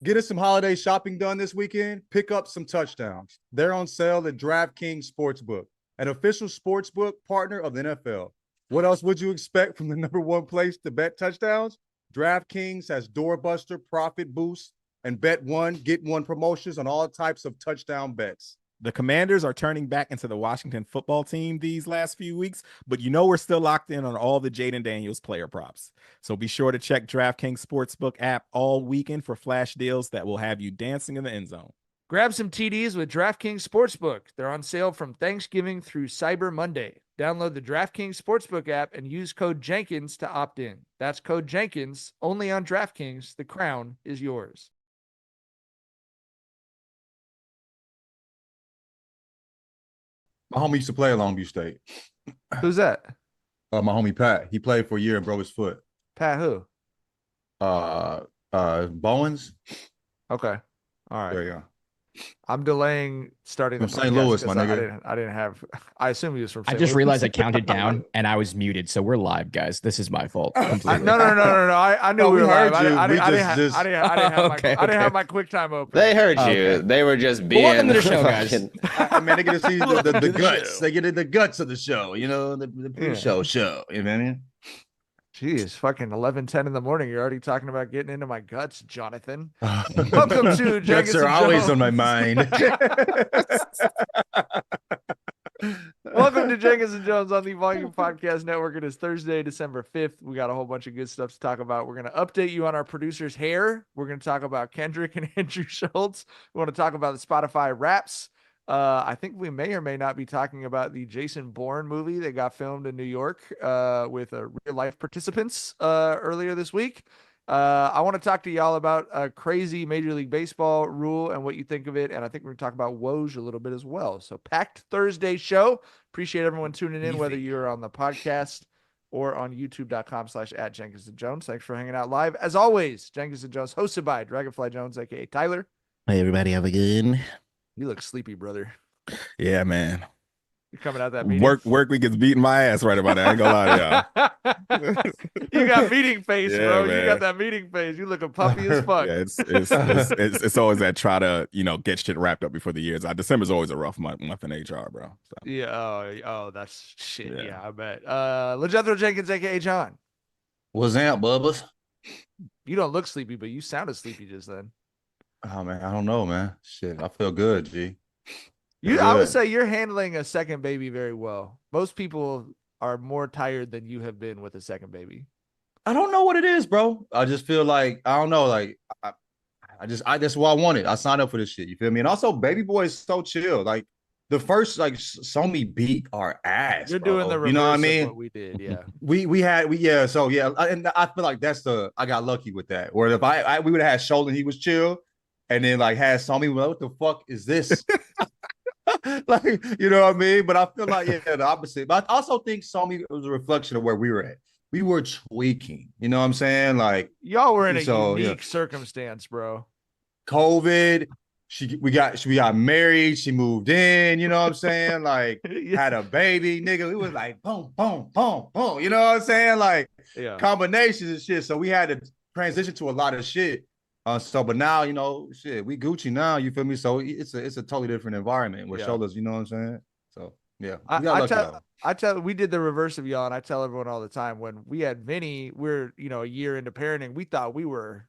Getting some holiday shopping done this weekend? Pick up some touchdowns. They're on sale at DraftKings Sportsbook, an official sportsbook partner of the NFL. What else would you expect from the number one place to bet touchdowns? DraftKings has doorbuster profit boosts and bet one, get one promotions on all types of touchdown bets. The Commanders are turning back into the Washington football team these last few weeks, but you know we're still locked in on all the Jaden Daniels player props. So be sure to check DraftKings Sportsbook app all weekend for flash deals that will have you dancing in the end zone. Grab some TDs with DraftKings Sportsbook. They're on sale from Thanksgiving through Cyber Monday. Download the DraftKings Sportsbook app and use code Jenkins to opt in. That's code Jenkins, only on DraftKings. The crown is yours. My homie used to play at Longview State. Who's that? My homie Pat. He played for a year and broke his foot. Pat who? Bowens. Okay. All right. There you go. I'm delaying starting From the St. Louis, my nigga. I didn't have. I assume he was from. I St. just Louis. realized I counted down and I was muted, so we're live, guys. This is my fault. No. I knew No, we were heard live. you. I Okay, didn't have my QuickTime open. They heard you. Okay. They were just being. Welcome to the show, guys. I mean, they get to see the guts. They get the guts of the show, you know, the pre-show show. You know what I mean? Jeez, fucking 11:10 in the morning. You're already talking about getting into my guts, Jonathan. Welcome to Guts Jenkins are and always Jones. on my mind. Welcome to Jenkins and Jones on the Volume Podcast Network. It is Thursday, December 5th. We got a whole bunch of good stuff to talk about. We're going to update you on our producer's hair. We're going to talk about Kendrick and Andrew Schulz. We want to talk about the Spotify Wraps. I think we may or may not be talking about the Jason Bourne movie that got filmed in New York with real life participants earlier this week. I want to talk to y'all about a crazy Major League Baseball rule and what you think of it. And I think we're going to talk about Woj a little bit as well. So packed Thursday show. Appreciate everyone tuning in, whether you're on the podcast or on youtube.com/@JenkinsandJones. Thanks for hanging out live. As always, Jenkins and Jones, hosted by Dragonfly Jonez, aka Tyler. Hey, everybody, have a good. You look sleepy, brother. Yeah, man. You're coming out that meeting. Work week is beating my ass right about that. I ain't gonna lie to y'all. You got meeting face, Yeah, bro. man. You got that meeting face. You looking puffy as fuck. Yeah, it's always that try to get shit wrapped up before the years. December's always a rough month in HR, bro. So. Yeah. Oh, that's shit. Yeah. Yeah, I bet. LaJethro Jenkins, aka John. What's up, Bubba's? You don't look sleepy, but you sounded sleepy just then. Oh man, I don't know, man. Shit, I feel good, G. I would say you're handling a second baby very well. Most people are more tired than you have been with a second baby. I don't know what it is, bro. I just feel like I don't know, like I that's what I wanted. I signed up for this shit. You feel me? And also, baby boy is so chill. Like the first, like Somi beat our ass. You're bro. doing the reverse you know what I of mean? what we did, yeah. Yeah. So yeah, and I feel like I got lucky with that. Where if we would have had Shoulder, he was chill, and then like had Somi, well, what the fuck is this? Like, you know what I mean? But I feel like the opposite. But I also think Somi was a reflection of where we were at. We were tweaking. You know what I'm saying? Like y'all were in a unique circumstance, bro. COVID. We got married. She moved in. You know what I'm saying? Like had a baby, nigga. We was like boom, boom, boom, boom. You know what I'm saying? Like combinations and shit. So we had to transition to a lot of shit. But now, shit, we Gucci now, you feel me? So it's a totally different environment with shoulders, you know what I'm saying? So yeah. We did the reverse of y'all, and I tell everyone all the time when we had Vinny, we're a year into parenting, we thought we were,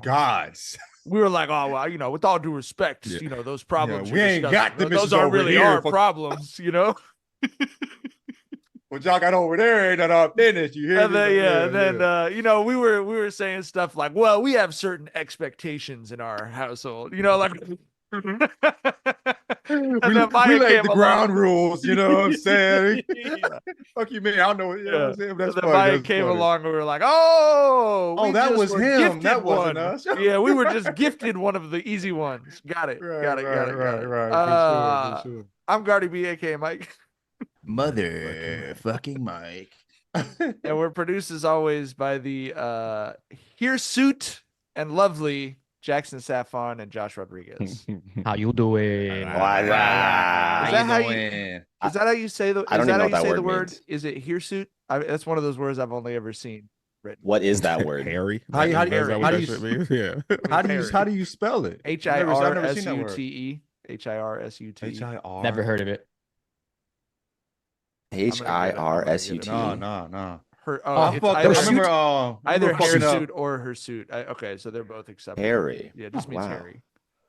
gods. We were like, oh well, with all due respect, those problems we ain't got them. Those aren't really our problems, What y'all got over there ain't none of our business. You hear and me? Then, we were saying stuff like, well, we have certain expectations in our household, like. we laid the ground rules, you know what I'm saying? Fuck you, man. I don't know. You know what I'm saying? That's then funny. Mike came along and we were like, oh, that was him. That wasn't us. Yeah, we were just gifted one of the easy ones. Got it. Got it. For sure. I'm Gardy B, aka Mike. Motherfucking Mike. And we're produced as always by the hirsute and lovely Jackson Saffon and Josh Rodriguez. How you doing? Is that how you say the? I don't even know what that word word? means. Is it hirsute? That's one of those words I've only ever seen. What is that word? Harry. How you- Is that Harry. what how that do shit you- means? Yeah. How do you spell it? HIRSUTE. HIRSUTE. HIR. Never heard of it. HIRSUT. No. It's fuck. I either, remember. either fucking up. hirsute or hirsute. Okay, so they're both acceptable. Harry. Yeah, it just means Wow. Harry.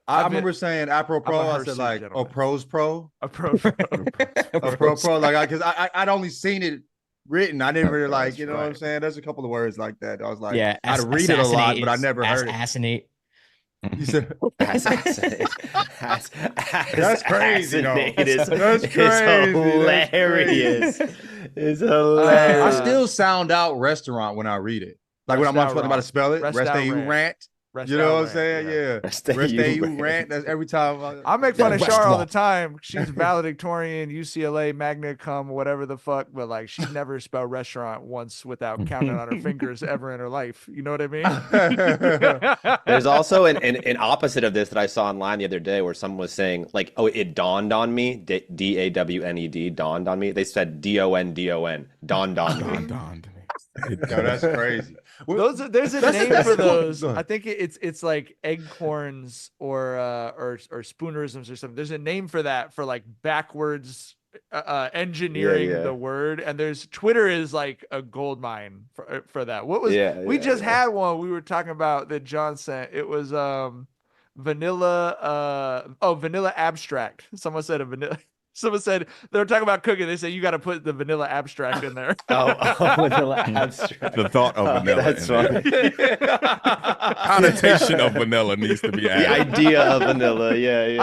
I remember saying apropos. I'm a I said hirsute like, gentleman. pros pro. A pro. A pro. Like, because I'd only seen it written. I didn't really like, you know what I'm right. saying? There's a couple of words like that. I was like, Yeah, I'd read it a lot, but I never heard it. Assassinate. You said, Assassinate. That's crazy, though. That's crazy. hilarious. It's I hilarious. still sound out restaurant when I read it. Like when I'm Rest out talking about to wrong. spell it. Rest Rest out you rant. rant. Rest You know out what I'm rant, saying? Yeah. Rest you you rant. That's every time. I make fun of West Char all Wall. the time. She's valedictorian, UCLA, magna cum, whatever the fuck, but like she's never spelled restaurant once without counting on her fingers ever in her life. You know what I mean? There's also an opposite of this that I saw online the other day where someone was saying, like, oh, it dawned on me, DAWNED, dawned on me. They said DON, dawned on me. Dawned. Yo, that's crazy. There's a name that's for cool. those. Go ahead. I think it's like eggcorns or spoonerisms or something. There's a name for that, for like backwards engineering Yeah. the word. And there's Twitter is like a gold mine for that. What was we just had one we were talking about that John sent. It was vanilla abstract. Someone said they were talking about cooking. They said you got to put the vanilla abstract in there. Vanilla abstract. The thought of vanilla. That's in there. funny. Connotation of vanilla needs to be The added. idea of vanilla. Yeah.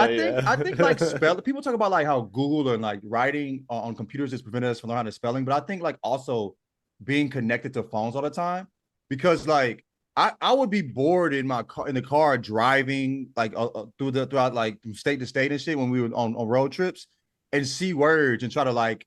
I think like spell. People talk about like how Google and like writing on computers is preventing us from learning spelling, but I think like also being connected to phones all the time, because like I would be bored in the car driving like throughout like from state to state and shit when we were on road trips, and see words and try to like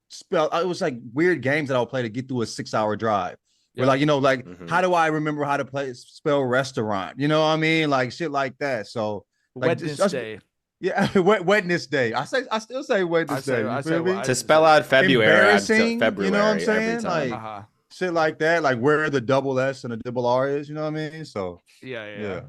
spell. It was like weird games that I would play to get through a 6-hour drive. Where like, you know, like how do I remember how to spell restaurant? You know what I mean? Like shit like that. So like Wednesday. Yeah, Wednesday. I still say Wednesday. I say To spell out February, embarrassing. February, You know what I'm every saying? time. Like shit like that. Like where the double S and the double R is. You know what I mean? So Yeah.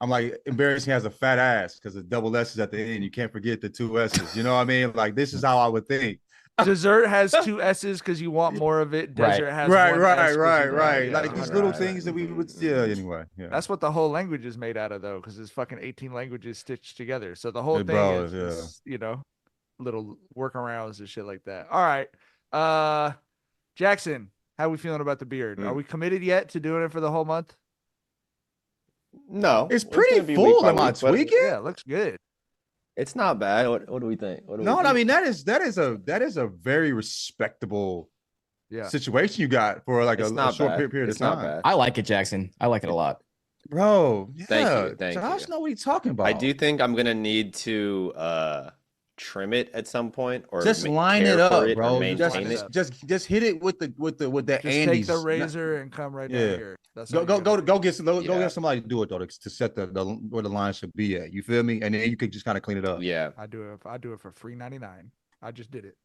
I'm like, embarrassing has a fat ass because the double S is at the end. You can't forget the 2 S's. You know what I mean? Like this is how I would think. Dessert has 2 S's because you want more of it. Desert has one S 'cause you right. don't. Like these little things that we would. Yeah. Anyway. Yeah. That's what the whole language is made out of, though, because it's fucking 18 languages stitched together. So the whole It thing blows, is, you know, little workarounds and shit like that. All right, Jackson, how are we feeling about the beard? Are we committed yet to doing it for the whole month? No, It's gonna pretty be full. week by Am I week, but tweaking? Yeah, it looks good. It's not bad. What do we think? No, I mean that is a very respectable situation you got for like a short period of time. Not bad. I like it, Jackson. I like it a lot. Bro, yeah. Thank Josh you. know what he's talking about. I do think I'm gonna need to trim it at some point, or just line care it up, for it, or bro. maintain it. Just hit it with the Just Andes. take the razor and come right down here. That's Go get somebody to do it though to set the where the line should be at. You feel me? And then you could just kind of clean it up. Yeah, I do it for $3.99. I just did it.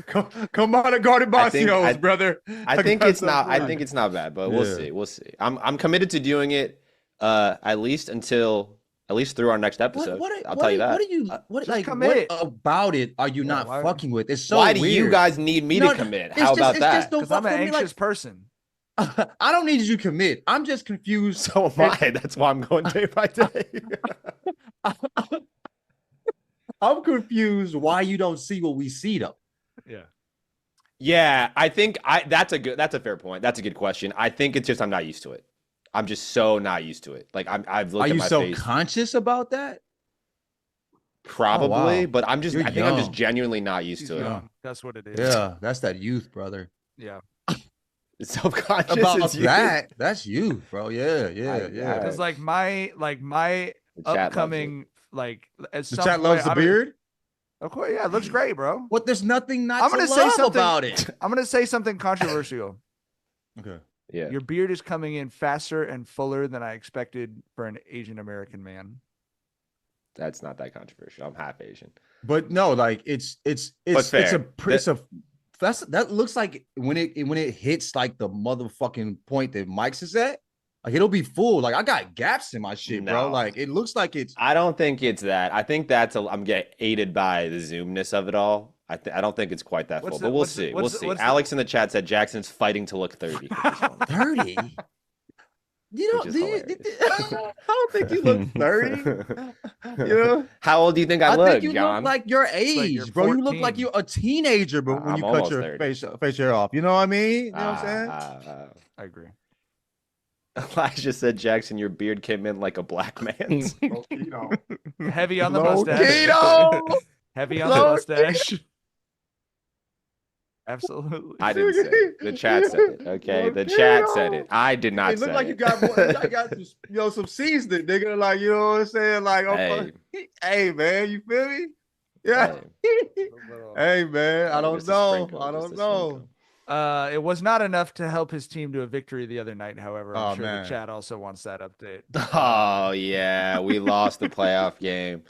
Come on, Guardabascio, brother. I think it's not. I think it's not bad, but we'll see. We'll see. I'm committed to doing it at least through our next episode. I'll tell you that. What about it are you not fucking with? It's so why do weird. you guys need me to commit? How about that? Because I'm an anxious person. I don't need you to commit. I'm just confused. So am I. That's why I'm going day by day. I'm confused why you don't see what we see though. Yeah, I think that's a fair point. That's a good question. I think it's just I'm not used to it. I'm just so not used to it. Like I've looked at my face. Are you so conscious about that? Probably, but I'm just You're I think I'm just genuinely not used to it. That's what it is. Yeah, that's that youth, brother. Yeah. Self-conscious about is that. That's you, bro. Yeah. Because like my upcoming as the chat loves the beard. Of course, yeah, it looks great, bro. What? There's nothing not I'm to gonna love say something about it. I'm gonna say something controversial. Okay. Yeah. Your beard is coming in faster and fuller than I expected for an Asian American man. That's not that controversial. I'm half Asian. But no, like it's fair. a that looks like when it hits like the motherfucking point that Mike's is at, like it'll be full. Like I got gaps in my shit, bro. Like it looks like it's. I don't think it's that. I think I'm getting aided by the zoomness of it all. I don't think it's quite that full, but we'll see. We'll see. Alex in the chat said Jackson's fighting to look 30. 30. You know, I don't think you look 30. You know? How old do you think I look, I think you John? look like your age, like bro. You look like you're a teenager, but when you cut your face hair off. You know what I mean? You know what I'm saying? I agree. Elijah said, Jackson, your beard came in like a black man's. Heavy on the mustache. Heavy on the mustache. Absolutely. I didn't say it. The chat said it. Okay, the chat said it. I did not say it. Look like you got more. I got some seasoning, nigga. Like you know what I'm saying? Like, hey man, you feel me? Yeah. Hey man, I don't know. It was not enough to help his team to a victory the other night. However, I'm sure man. the chat also wants that update. Oh yeah, we lost the playoff game.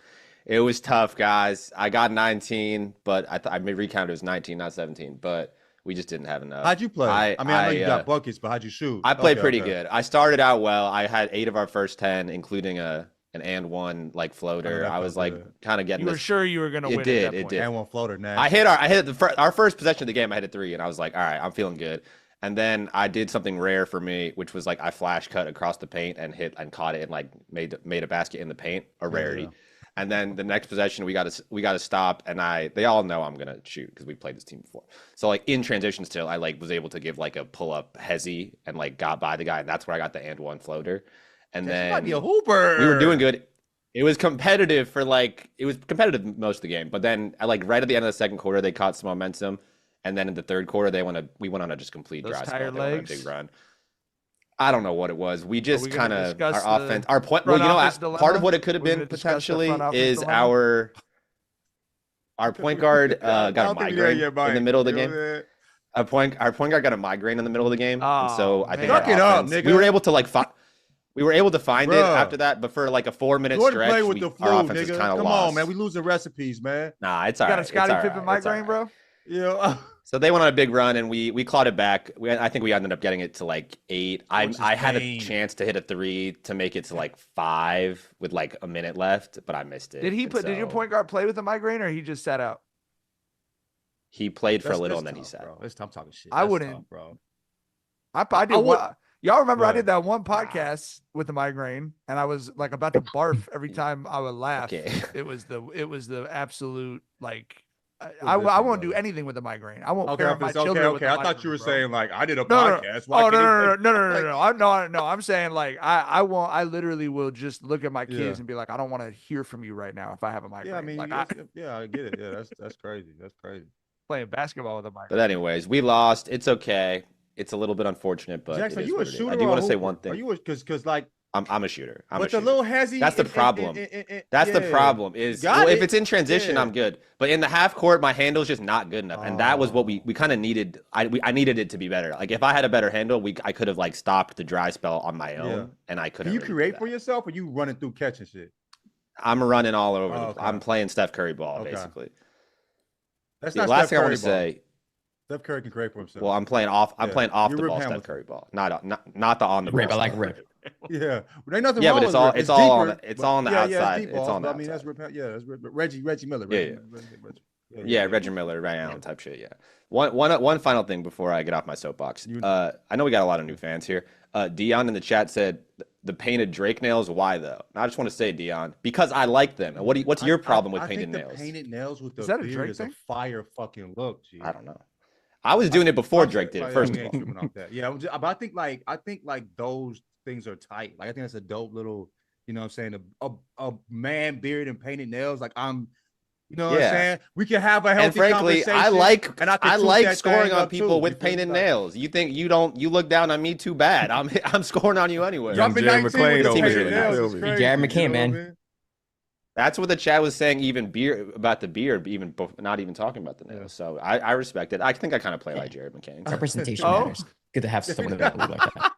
It was tough, guys. I got 19, but I recounted it was 19, not 17. But we just didn't have enough. How'd you play? I know you got buckets, but how'd you shoot? I played pretty good. I started out well. I had 8 of our first 10, including an and one like floater. I was like kind of getting. You were sure you were gonna win. It did. And one floater. Now I hit our first possession of the game. I hit a 3, and I was like, all right, I'm feeling good. And then I did something rare for me, which was like I flash cut across the paint and caught it and like made a basket in the paint, a rarity. Yeah. And then the next possession we got to stop, and they all know I'm gonna shoot because we played this team before. So like in transition still, I like was able to give like a pull up hezzy and like got by the guy, and that's where I got the and one floater. And then might be a hooper. We were doing good. It was competitive most of the game, but then like right at the end of the second quarter, they caught some momentum, and then in the third quarter, we went on a just complete dry spell. They went on a big run. I don't know what it was. We just kind of our offense, our point. Well, you know, part of what it could have been potentially is our point guard got a migraine in the middle of the game. Our point guard got a migraine in the middle of the game, and so I think we were able to find it after that. But for like a 4-minute stretch, our offense is kind of lost. Come on, man, we losing recipes, man. Nah, it's all right. You got a Scottie Pippen migraine, bro? Yeah. So they went on a big run, and we clawed it back. I think we ended up getting it to like 8. I had a chance to hit a 3 to make it to like 5 with like a minute left, but I missed it. Did your point guard play with a migraine, or he just sat out? He played for a little, and then he sat. I'm talking shit. I wouldn't, tough, bro. I did. Y'all remember I did that one podcast with the migraine, and I was like about to barf every time I would laugh. Okay. It was the absolute like. I won't do anything with a migraine. I won't parent my children with a migraine. I thought you were saying like I did a podcast. No. I'm saying like I won't. I literally will just look at my kids and be like, I don't want to hear from you right now if I have a migraine. Yeah, I mean, like, I get it. Yeah, that's crazy. That's crazy. Playing basketball with a migraine. But anyways, we lost. It's okay. It's a little bit unfortunate, but Jackson, are you a shooter? I do want to say one thing. Are you because like. I'm a shooter. But the little hezzy. That's the problem. That's the problem. Is if it's in transition, I'm good. But in the half court, my handle's just not good enough, and that was what we kind of needed. I needed it to be better. Like if I had a better handle, I could have like stopped the dry spell on my own, and I couldn't. Do you create for yourself, or you running through catching shit? I'm running all over. I'm playing Steph Curry ball basically. That's not the last thing I want to say. Steph Curry can create for himself. Well, I'm playing off the ball Steph Curry ball, not the on the ball. Rip, I like rip. Yeah, ain't nothing wrong but it's all on the outside. It's on the outside. I mean, that's Reggie Miller. Reggie Miller, Ray Allen type shit. Yeah. One final thing before I get off my soapbox. I know we got a lot of new fans here. Dion in the chat said the painted Drake nails. Why though? I just want to say, Dion, because I like them. And what's your problem with painted nails? The painted nails with the beard is a fire fucking look. Geez. I don't know. I was doing it before Drake did it. First of all, yeah, but I think like those things are tight. Like I think that's a dope little, you know what I'm saying, a man beard and painted nails. Like you know what I'm saying? We can have a healthy conversation. I like scoring on people with painted nails. You think you look down on me too bad. I'm scoring on you anyway. Dropping 19 with painted nails. Jared McCain, man. That's what the chat was saying, even about the beard, even not even talking about the nails. So I respect it. I think I kind of play like Jared McCain. Representation matters. Good to have someone that look like that.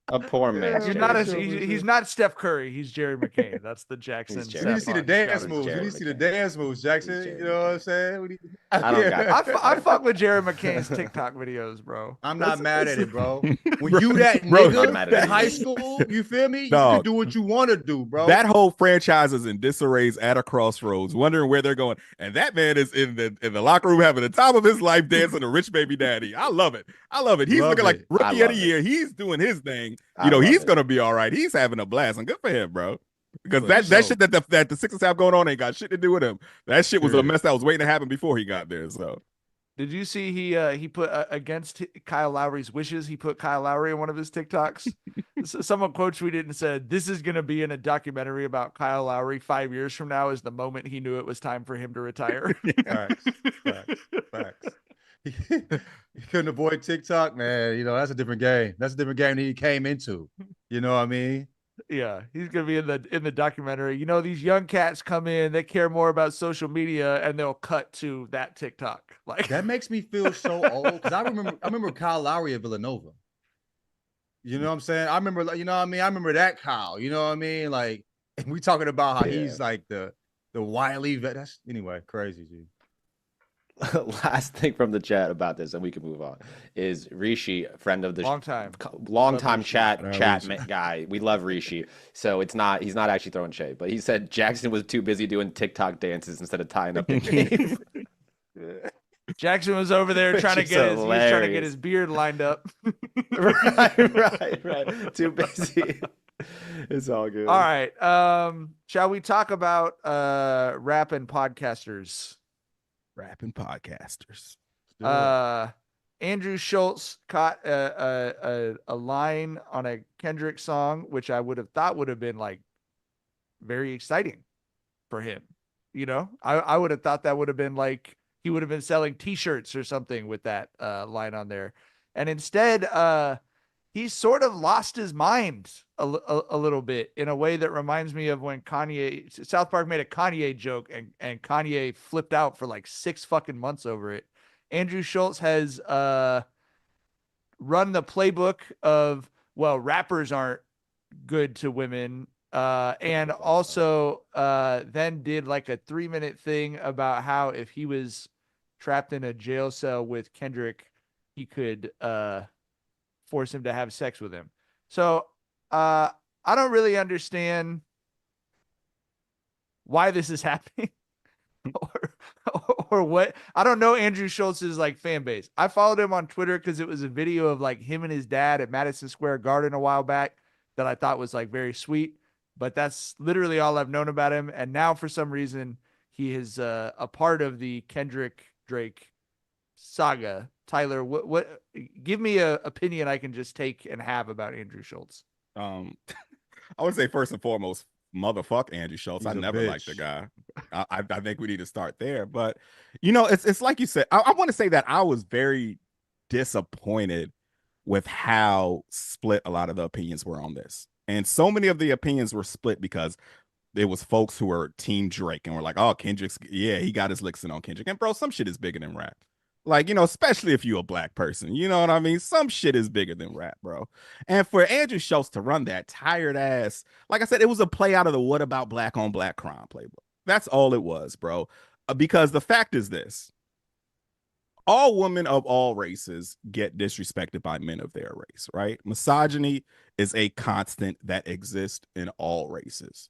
A poor man. He's not Steph Curry. He's Jerry McCain. That's the Jackson. We need to see the dance moves. We need to see the dance moves, Jackson. You know what I'm saying? I don't got I fuck with Jerry McCain's TikTok videos, bro. I'm not mad at it, bro. When you that nigga in high school, you feel me? You can do what you want to do, bro. That whole franchise is in disarray, at a crossroads, wondering where they're going. And that man is in the locker room having the time of his life dancing to Rich Baby Daddy. I love it. He's looking like rookie of the year. He's doing his thing. He's gonna be all right. He's having a blast, and good for him, bro. Because that shit that the Sixers have going on ain't got shit to do with him. That shit was a mess that was waiting to happen before he got there. So, did you see he put against Kyle Lowry's wishes? He put Kyle Lowry in one of his TikToks. Someone quote tweeted and said, "This is gonna be in a documentary about Kyle Lowry 5 years from now. Is the moment he knew it was time for him to retire." Facts. He couldn't avoid TikTok, man. You know, that's a different game. That's a different game that he came into. You know what I mean? Yeah, he's gonna be in the documentary. You know, these young cats come in, they care more about social media, and they'll cut to that TikTok. Like that makes me feel so old because I remember Kyle Lowry at Villanova. You know what I'm saying? I remember, you know what I mean? I remember that Kyle. You know what I mean? Like we talking about how he's like the wily vet. That's anyway crazy, dude. Last thing from the chat about this, and we can move on, is Rishi, friend of the long time chat guy. We love Rishi. So he's not actually throwing shade, but he said Jackson was too busy doing TikTok dances instead of tying up the game. Jackson was over there trying to get his beard lined up. right. Too busy. It's all good. All right. Shall we talk about rapping podcasters? Andrew Schulz caught a line on a Kendrick song, which I would have thought would have been like very exciting for him. You know, I would have thought that would have been like he would have been selling T-shirts or something with that line on there, and instead he sort of lost his mind a little bit in a way that reminds me of when South Park made a Kanye joke and Kanye flipped out for like 6 fucking months over it. Andrew Schulz has run the playbook of, well, rappers aren't good to women. And also then did like a 3-minute thing about how if he was trapped in a jail cell with Kendrick, he could force him to have sex with him. So I don't really understand why this is happening or what. I don't know Andrew Schultz's like fan base. I followed him on Twitter because it was a video of like him and his dad at Madison Square Garden a while back that I thought was like very sweet, but that's literally all I've known about him. And now for some reason he is a part of the Kendrick Drake saga. Tyler, what give me a opinion I can just take and have about Andrew Schulz. I would say first and foremost, motherfuck Andrew Schulz. I never liked the guy. I think we need to start there. But you know, it's like you said, I want to say that I was very disappointed with how split a lot of the opinions were on this. And so many of the opinions were split because there was folks who were team Drake and were like, oh, Kendrick's, yeah, he got his licks in on Kendrick. And bro, some shit is bigger than rap. Like, you know, especially if you're a black person, you know what I mean? Some shit is bigger than rap, bro. And for Andrew Schulz to run that tired ass, like I said, it was a play out of the what about black on black crime playbook. That's all it was, bro. Because the fact is this: all women of all races get disrespected by men of their race, right? Misogyny is a constant that exists in all races.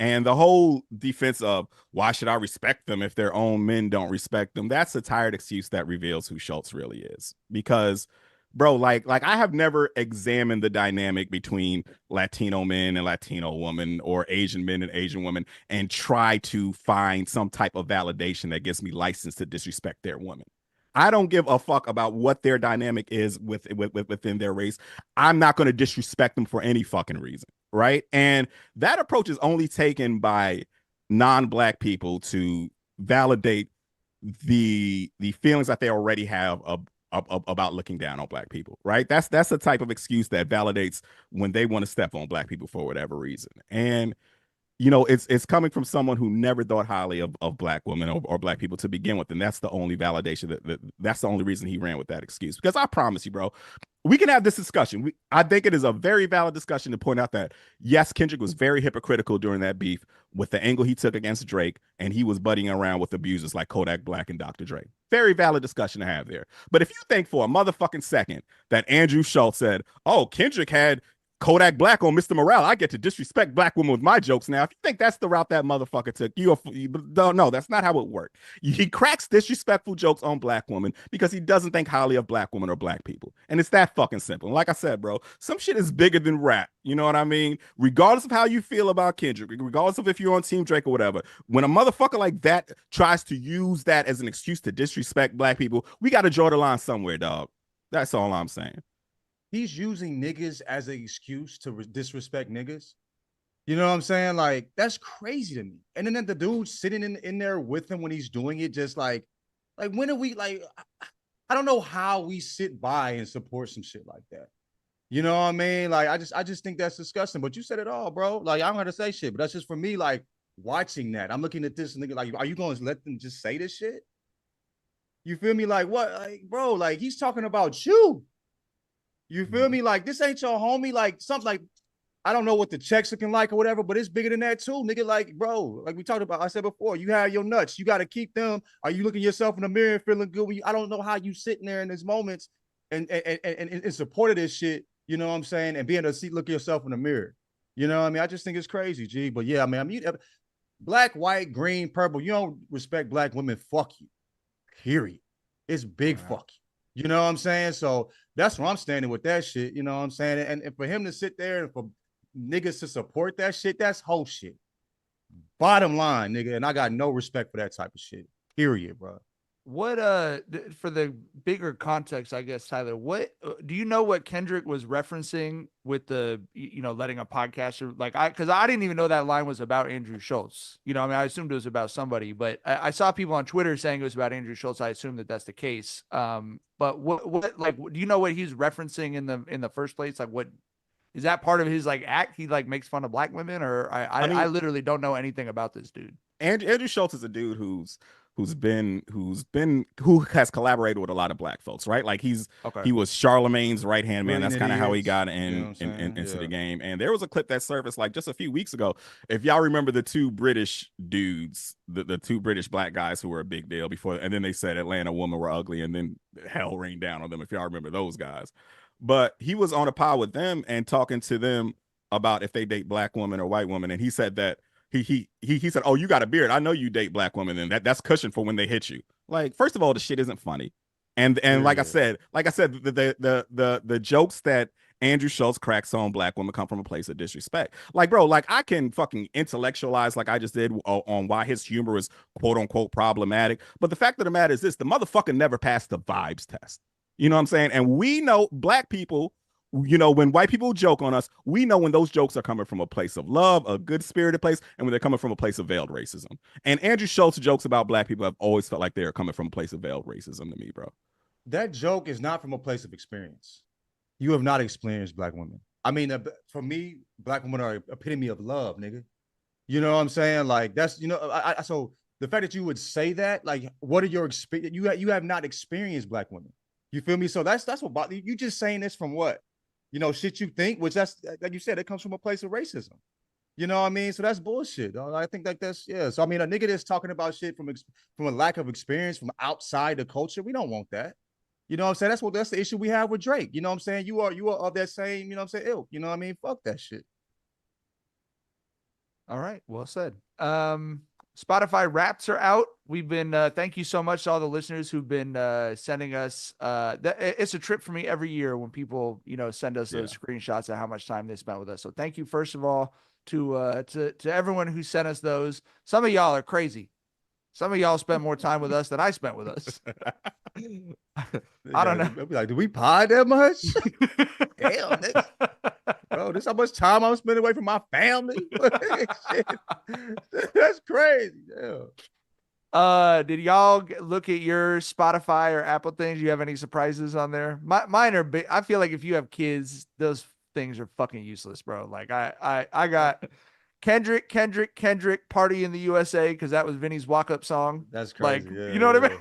And the whole defense of why should I respect them if their own men don't respect them? That's a tired excuse that reveals who Schulz really is. Because, bro, like I have never examined the dynamic between Latino men and Latino women or Asian men and Asian women and try to find some type of validation that gives me license to disrespect their women. I don't give a fuck about what their dynamic is within their race. I'm not going to disrespect them for any fucking reason, right? And that approach is only taken by non-black people to validate the feelings that they already have about looking down on black people, right? That's the type of excuse that validates when they want to step on black people for whatever reason. And you know, it's coming from someone who never thought highly of black women or black people to begin with. And that's the only validation that's the only reason he ran with that excuse. Because I promise you, bro, we can have this discussion. I think it is a very valid discussion to point out that, yes, Kendrick was very hypocritical during that beef with the angle he took against Drake, and he was buddying around with abusers like Kodak Black and Dr. Dre. Very valid discussion to have there. But if you think for a motherfucking second that Andrew Schulz said, oh, Kendrick had Kodak Black on Mr. Morale, I get to disrespect black women with my jokes now. If you think that's the route that motherfucker took, no, that's not how it worked. He cracks disrespectful jokes on black women because he doesn't think highly of black women or black people. And it's that fucking simple. And like I said, bro, some shit is bigger than rap. You know what I mean? Regardless of how you feel about Kendrick, regardless of if you're on Team Drake or whatever, when a motherfucker like that tries to use that as an excuse to disrespect black people, we got to draw the line somewhere, dog. That's all I'm saying. He's using niggas as an excuse to disrespect niggas. You know what I'm saying? Like, that's crazy to me. And then the dude sitting in there with him when he's doing it, just like when are we, like, I don't know how we sit by and support some shit like that. You know what I mean? Like, I just think that's disgusting. But you said it all, bro. Like, I don't have to say shit, but that's just for me, like, watching that. I'm looking at this nigga like, are you going to let them just say this shit? You feel me? Like, what? Like, bro, like, he's talking about you. You feel me? Like, this ain't your homie. Like, something like, I don't know what the check's looking like or whatever, but it's bigger than that too, nigga. Like, bro, like we talked about, I said before, you have your nuts. You got to keep them. Are you looking yourself in the mirror and feeling good? I don't know how you sitting there in these moments and in support of this shit, you know what I'm saying? And being able to look at yourself in the mirror. You know what I mean? I just think it's crazy, G. But yeah, I mean, black, white, green, purple, you don't respect black women, fuck you. Period. It's big fuck you. You know what I'm saying? So that's where I'm standing with that shit. You know what I'm saying? And for him to sit there and for niggas to support that shit, that's whole shit. Bottom line, nigga. And I got no respect for that type of shit. Period, bro. What for the bigger context, I guess, Tyler, what do you know what Kendrick was referencing with the, you know, letting a podcaster, like, because I didn't even know that line was about Andrew Schulz. You know, I mean, I assumed it was about somebody, but I saw people on Twitter saying it was about Andrew Schulz. I assume that that's the case. But what like, do you know what he's referencing in the first place? Like, what is that part of his like act? He like makes fun of black women, or I literally don't know anything about this dude. Andrew Schulz is a dude who has collaborated with a lot of black folks, right? Like he was Charlemagne's right hand man. That's kind of how he got into the game. And there was a clip that surfaced like just a few weeks ago. If y'all remember the two British dudes, the two British black guys who were a big deal before, and then they said Atlanta women were ugly, and then hell rained down on them. If y'all remember those guys, but he was on a pod with them and talking to them about if they date black women or white women, and he said that. He said, "Oh, you got a beard. I know you date black women, and that's cushion for when they hit you." Like, first of all, the shit isn't funny, and like I said, the jokes that Andrew Schulz cracks on black women come from a place of disrespect. Like, bro, like I can fucking intellectualize like I just did on why his humor is quote unquote problematic, but the fact of the matter is this: the motherfucker never passed the vibes test. You know what I'm saying? And we know black people. You know, when white people joke on us, we know when those jokes are coming from a place of love, a good-spirited place, and when they're coming from a place of veiled racism. And Andrew Schultz's jokes about black people have always felt like they're coming from a place of veiled racism to me, bro. That joke is not from a place of experience. You have not experienced black women. I mean, for me, black women are epitome of love, nigga. You know what I'm saying? Like, that's, you know, so the fact that you would say that, like, what are your experience? You have not experienced black women. You feel me? So that's what you just saying this from what? You know, shit you think, which that's, like you said, it comes from a place of racism. You know what I mean? So that's bullshit. I think like that's, yeah. So, I mean, a nigga that's talking about shit from a lack of experience, from outside the culture, we don't want that. You know what I'm saying? That's the issue we have with Drake. You know what I'm saying? You are of that same, you know what I'm saying, ilk. You know what I mean? Fuck that shit. All right. Well said. Spotify Wraps are out. We've been, thank you so much to all the listeners who've been sending us. It's a trip for me every year when people, you know, send us those screenshots of how much time they spent with us. So thank you, first of all, to everyone who sent us those. Some of y'all are crazy. Some of y'all spent more time with us than I spent with us. I don't know. Be like, do we pod that much? Damn, nigga. Bro, this how much time I'm spending away from my family. That's crazy. Yeah. Did y'all look at your Spotify or Apple things? You have any surprises on there? Mine are big. I feel like if you have kids, those things are fucking useless, bro. Like I got Kendrick, Party in the USA, because that was Vinny's walk-up song. That's crazy. Like, you know what I mean?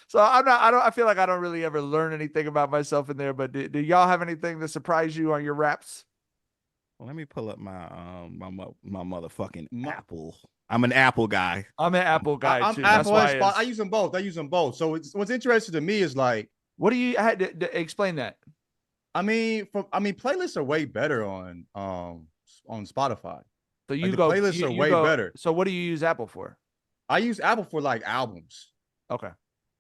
So I feel like I don't really ever learn anything about myself in there, but do y'all have anything that surprised you on your raps? Well, let me pull up my my motherfucking Apple. I'm an Apple guy. I'm an Apple guy I'm too. Apple That's why I use them both. So what's interesting to me is like, what do you had to explain that? I mean, playlists are way better on Spotify. So you like go playlists are way better. So what do you use Apple for? I use Apple for like albums. Okay.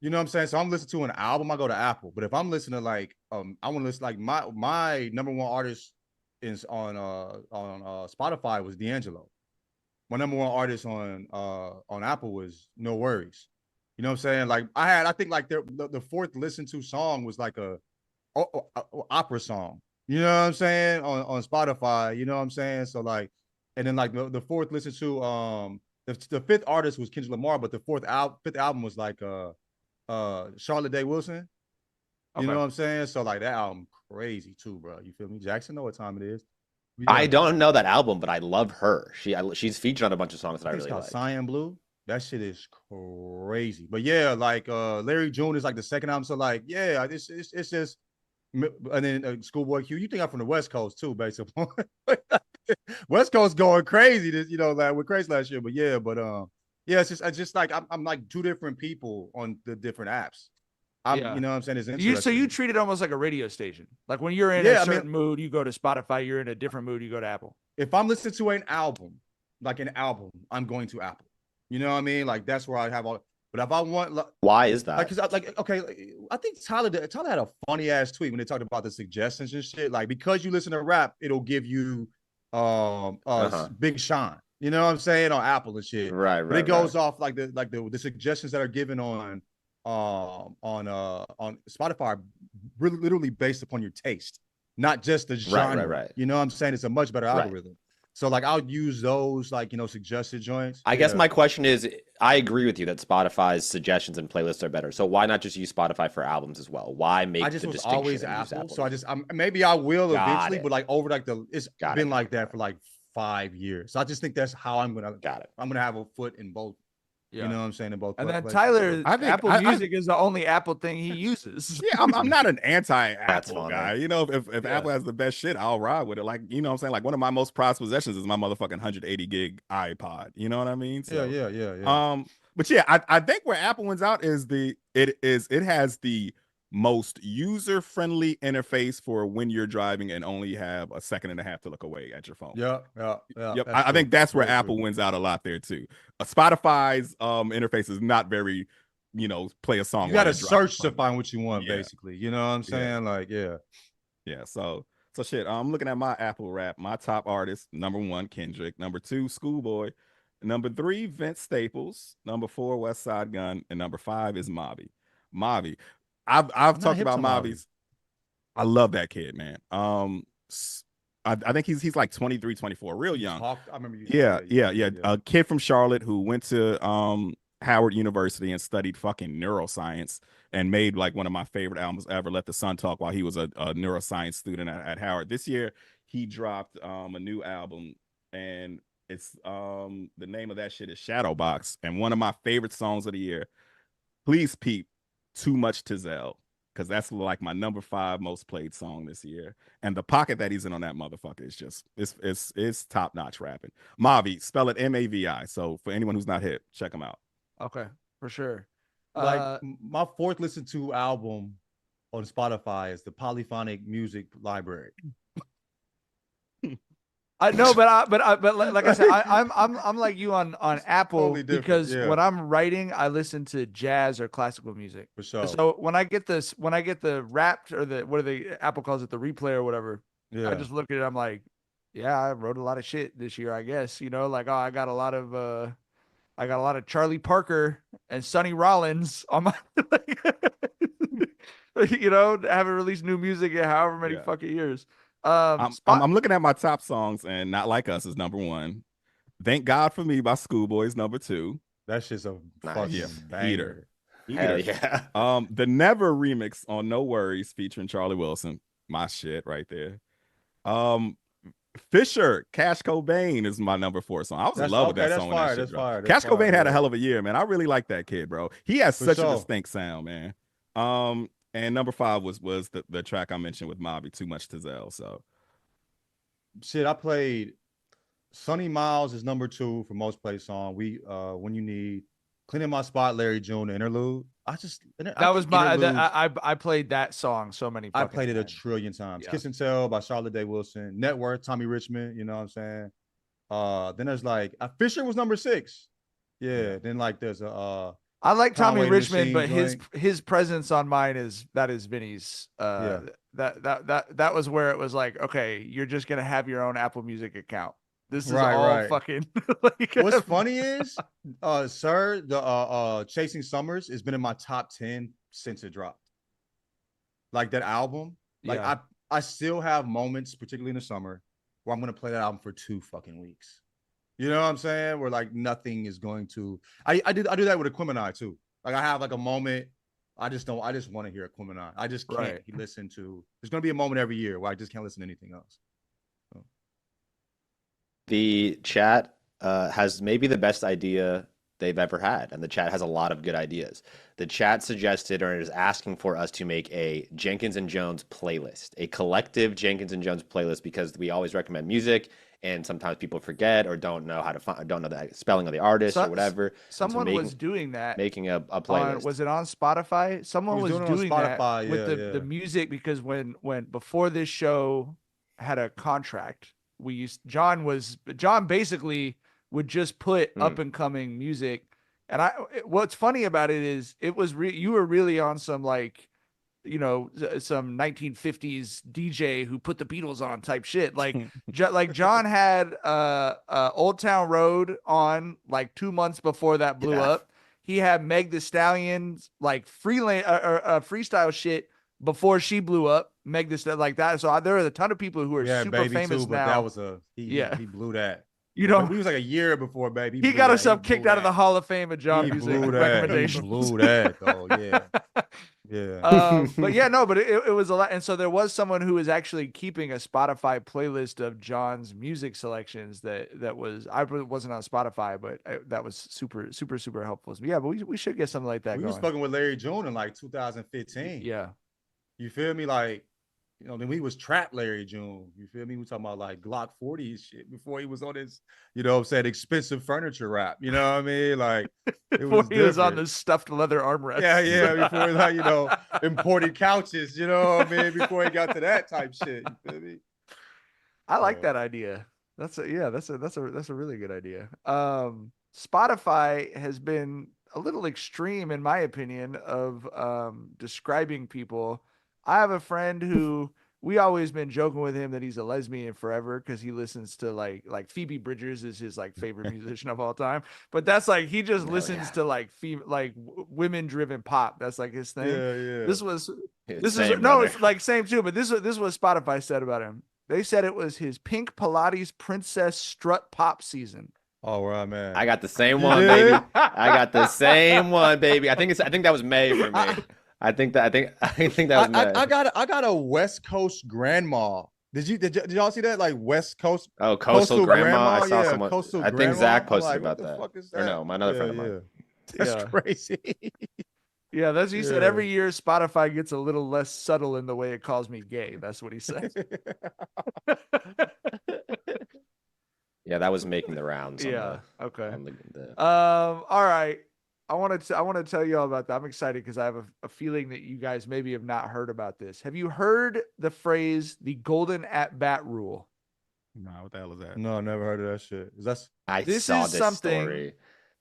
You know what I'm saying? So I'm listening to an album, I go to Apple. But if I'm listening to like I want to listen like my number one artist is on Spotify was D'Angelo. My number one artist on Apple was No Worries. You know what I'm saying? Like I think like the fourth listen to song was like a opera song. You know what I'm saying? On Spotify, you know what I'm saying? So like, and then like the fourth listen to the fifth artist was Kendrick Lamar, but the fifth album was like Charlotte Day Wilson. You know what I'm saying? So like that album crazy too, bro. You feel me? Jackson know what time it is. Yeah. I don't know that album, but I love her. She's featured on a bunch of songs that I really like. Cyan Blue. That shit is crazy. But yeah, like Larry June is like the second album. So like, yeah, it's just, and then Schoolboy Q. You think I'm from the West Coast too, basically. West Coast going crazy. This, like with crazy last year. But yeah, yeah, it's just like I'm like two different people on the different apps. You know what I'm saying? It's interesting. So you treat it almost like a radio station. Like when you're in a certain mood, you go to Spotify. You're in a different mood, you go to Apple. If I'm listening to an album, I'm going to Apple. You know what I mean? Like that's where I have all. But if I want, why is that? Because I think Tyler had a funny ass tweet when they talked about the suggestions and shit. Like because you listen to rap, it'll give you Big Sean. You know what I'm saying, on Apple and shit. Right. But it goes off like the suggestions that are given on Spotify are really literally based upon your taste, not just the genre. Right. You know what I'm saying? It's a much better algorithm. So like I'll use those like suggested joints. I guess my question is, I agree with you that Spotify's suggestions and playlists are better. So why not just use Spotify for albums as well? Why make the distinction? Always Apple. So maybe I will eventually, but like over like it's been like that for like 5 years. So I just think that's how I'm gonna I'm gonna have a foot in both. Yeah. You know what I'm saying? In both. And then Tyler, Apple Music is the only Apple thing he uses. Yeah, I'm not an anti-Apple guy. You know, if Apple has the best shit, I'll ride with it. Like, you know what I'm saying? Like one of my most prized possessions is my motherfucking 180 gig iPod. You know what I mean? So, yeah. But yeah, I think where Apple wins out is it has the most user-friendly interface for when you're driving and only have a second and a half to look away at your phone. Yep. I think that's where Apple wins out a lot there too. Spotify's interface is not very, play a song. You got to search to find what you want, basically. You know what I'm saying? Like, yeah. So shit. I'm looking at my Apple rap. My top artist: number 1, Kendrick; number 2, Schoolboy; number 3, Vince Staples; number 4, West Side Gun; and number 5 is Mavi. I've talked about Mavi's. I love that kid, man. I think he's like 23, 24, real young. I remember you. Yeah. A kid from Charlotte who went to Howard University and studied fucking neuroscience and made like one of my favorite albums ever, Let the Sun Talk, while he was a neuroscience student at Howard. This year he dropped a new album, and it's the name of that shit is Shadowbox, and one of my favorite songs of the year. Please peep Too Much to Zell, because that's like my number 5 most played song this year. And the pocket that he's in on that motherfucker is just it's top notch rapping. Mavi, spell it Mavi. So for anyone who's not hip, check him out. Okay, for sure. Like my 4th listen to album on Spotify is the Polyphonic Music Library. I know, but like I said, I'm like you on Apple, totally because when I'm writing, I listen to jazz or classical music. For sure. So when I get the wrapped or Apple calls it the replay or whatever, I just look at it. I'm like, I wrote a lot of shit this year, I guess. Like, oh, I got a lot of Charlie Parker and Sonny Rollins on my, haven't released new music in however many fucking years. I'm looking at my top songs, and Not Like Us is number 1. Thank God for Me by Schoolboy is number 2. That's just a fucking heater. Yeah. The Never remix on No Worries featuring Charlie Wilson, my shit right there. Fisher, Cash Cobain is my number 4 song. I was in love with that song. That's fire. Cash Cobain had a hell of a year, man. I really like that kid, bro. He has such a distinct sound, man. And number 5 was the track I mentioned with Mobby, Too Much to Zell. So shit, I played Sonny Miles is number 2 for most played song. When You Need, Cleaning My Spot, Larry June, the Interlude. I played that song so many I played it times. a trillion times. Kiss and Tell by Charlotte Day Wilson, Net Worth, Tommy Richmond, you know what I'm saying? Then there's like Fisher was number 6. Yeah, then like there's I like Tommy Richmond, but his presence on mine is Vinny's. That was where it was like, okay, you're just gonna have your own Apple Music account. This is all fucking. Like, what's funny is, sir, the Chasing Summers has been in my top 10 since it dropped. Like that album, like I still have moments, particularly in the summer, where I'm gonna play that album for 2 fucking weeks. You know what I'm saying? Where like nothing is going to. I do that with Aquemini too. Like I have like a moment. I just want to hear Aquemini. I just can't listen to. There's gonna be a moment every year where I just can't listen to anything else. So. The chat has maybe the best idea they've ever had, and the chat has a lot of good ideas. The chat suggested or is asking for us to make a Jenkins and Jones playlist, a collective Jenkins and Jones playlist, because we always recommend music. And sometimes people forget or don't know how to don't know the spelling of the artist or whatever. Someone was doing that, making a playlist. Was it on Spotify? Someone was doing that with the music, because when before this show had a contract, John basically would just put up and coming music. And what's funny about it is you were really on some like, you know, some 1950s DJ who put the Beatles on type shit. Like, like John had Old Town Road on like 2 months before that blew up. He had Meg the Stallion's like freestyle shit before she blew up. Meg the Stallion, like that. So there are a ton of people who are super famous now. That was he blew that. You know, he was like a year before, baby. He got himself kicked out of the Hall of Fame of John Music recommendations. He blew that, though. Yeah. Yeah. But it was a lot. And so there was someone who was actually keeping a Spotify playlist of John's music selections I wasn't on Spotify, but that was super, super, super helpful. So, yeah, but we should get something like that going. We was fucking with Larry June in like 2015. Yeah. You feel me? Like, you know, then we was Trap Larry June. You feel me? We talking about like Glock 40 shit before he was on his, you know what I'm saying, expensive furniture rap. You know what I mean? Like, before he was on the stuffed leather armrest. Yeah. Before he, like, you know, imported couches, you know what I mean? Before he got to that type shit. You feel me? I like that idea. That's a really good idea. Spotify has been a little extreme, in my opinion, of describing people. I have a friend who we always been joking with him that he's a lesbian forever because he listens to like Phoebe Bridgers is his like favorite musician of all time. But that's like he just listens to like women driven pop. That's like his thing. Yeah. It's like same too. But this is what Spotify said about him. They said it was his Pink Pilates Princess Strut Pop season. Oh, right, man. I got the same one, baby. I got the same one, baby. I think that was May for me. I think that was May. I got a West Coast grandma. Did y'all see that? Like West Coast. Oh, coastal grandma. I saw someone. I think Zach posted about that. Or no, another friend of mine. That's crazy. Yeah, that's he said. Every year Spotify gets a little less subtle in the way it calls me gay. That's what he said. Yeah, that was making the rounds. Okay. All right. I want to tell you all about that. I'm excited because I have a feeling that you guys maybe have not heard about this. Have you heard the phrase the golden at bat rule? No, what the hell is that? No, I never heard of that shit. This is something story.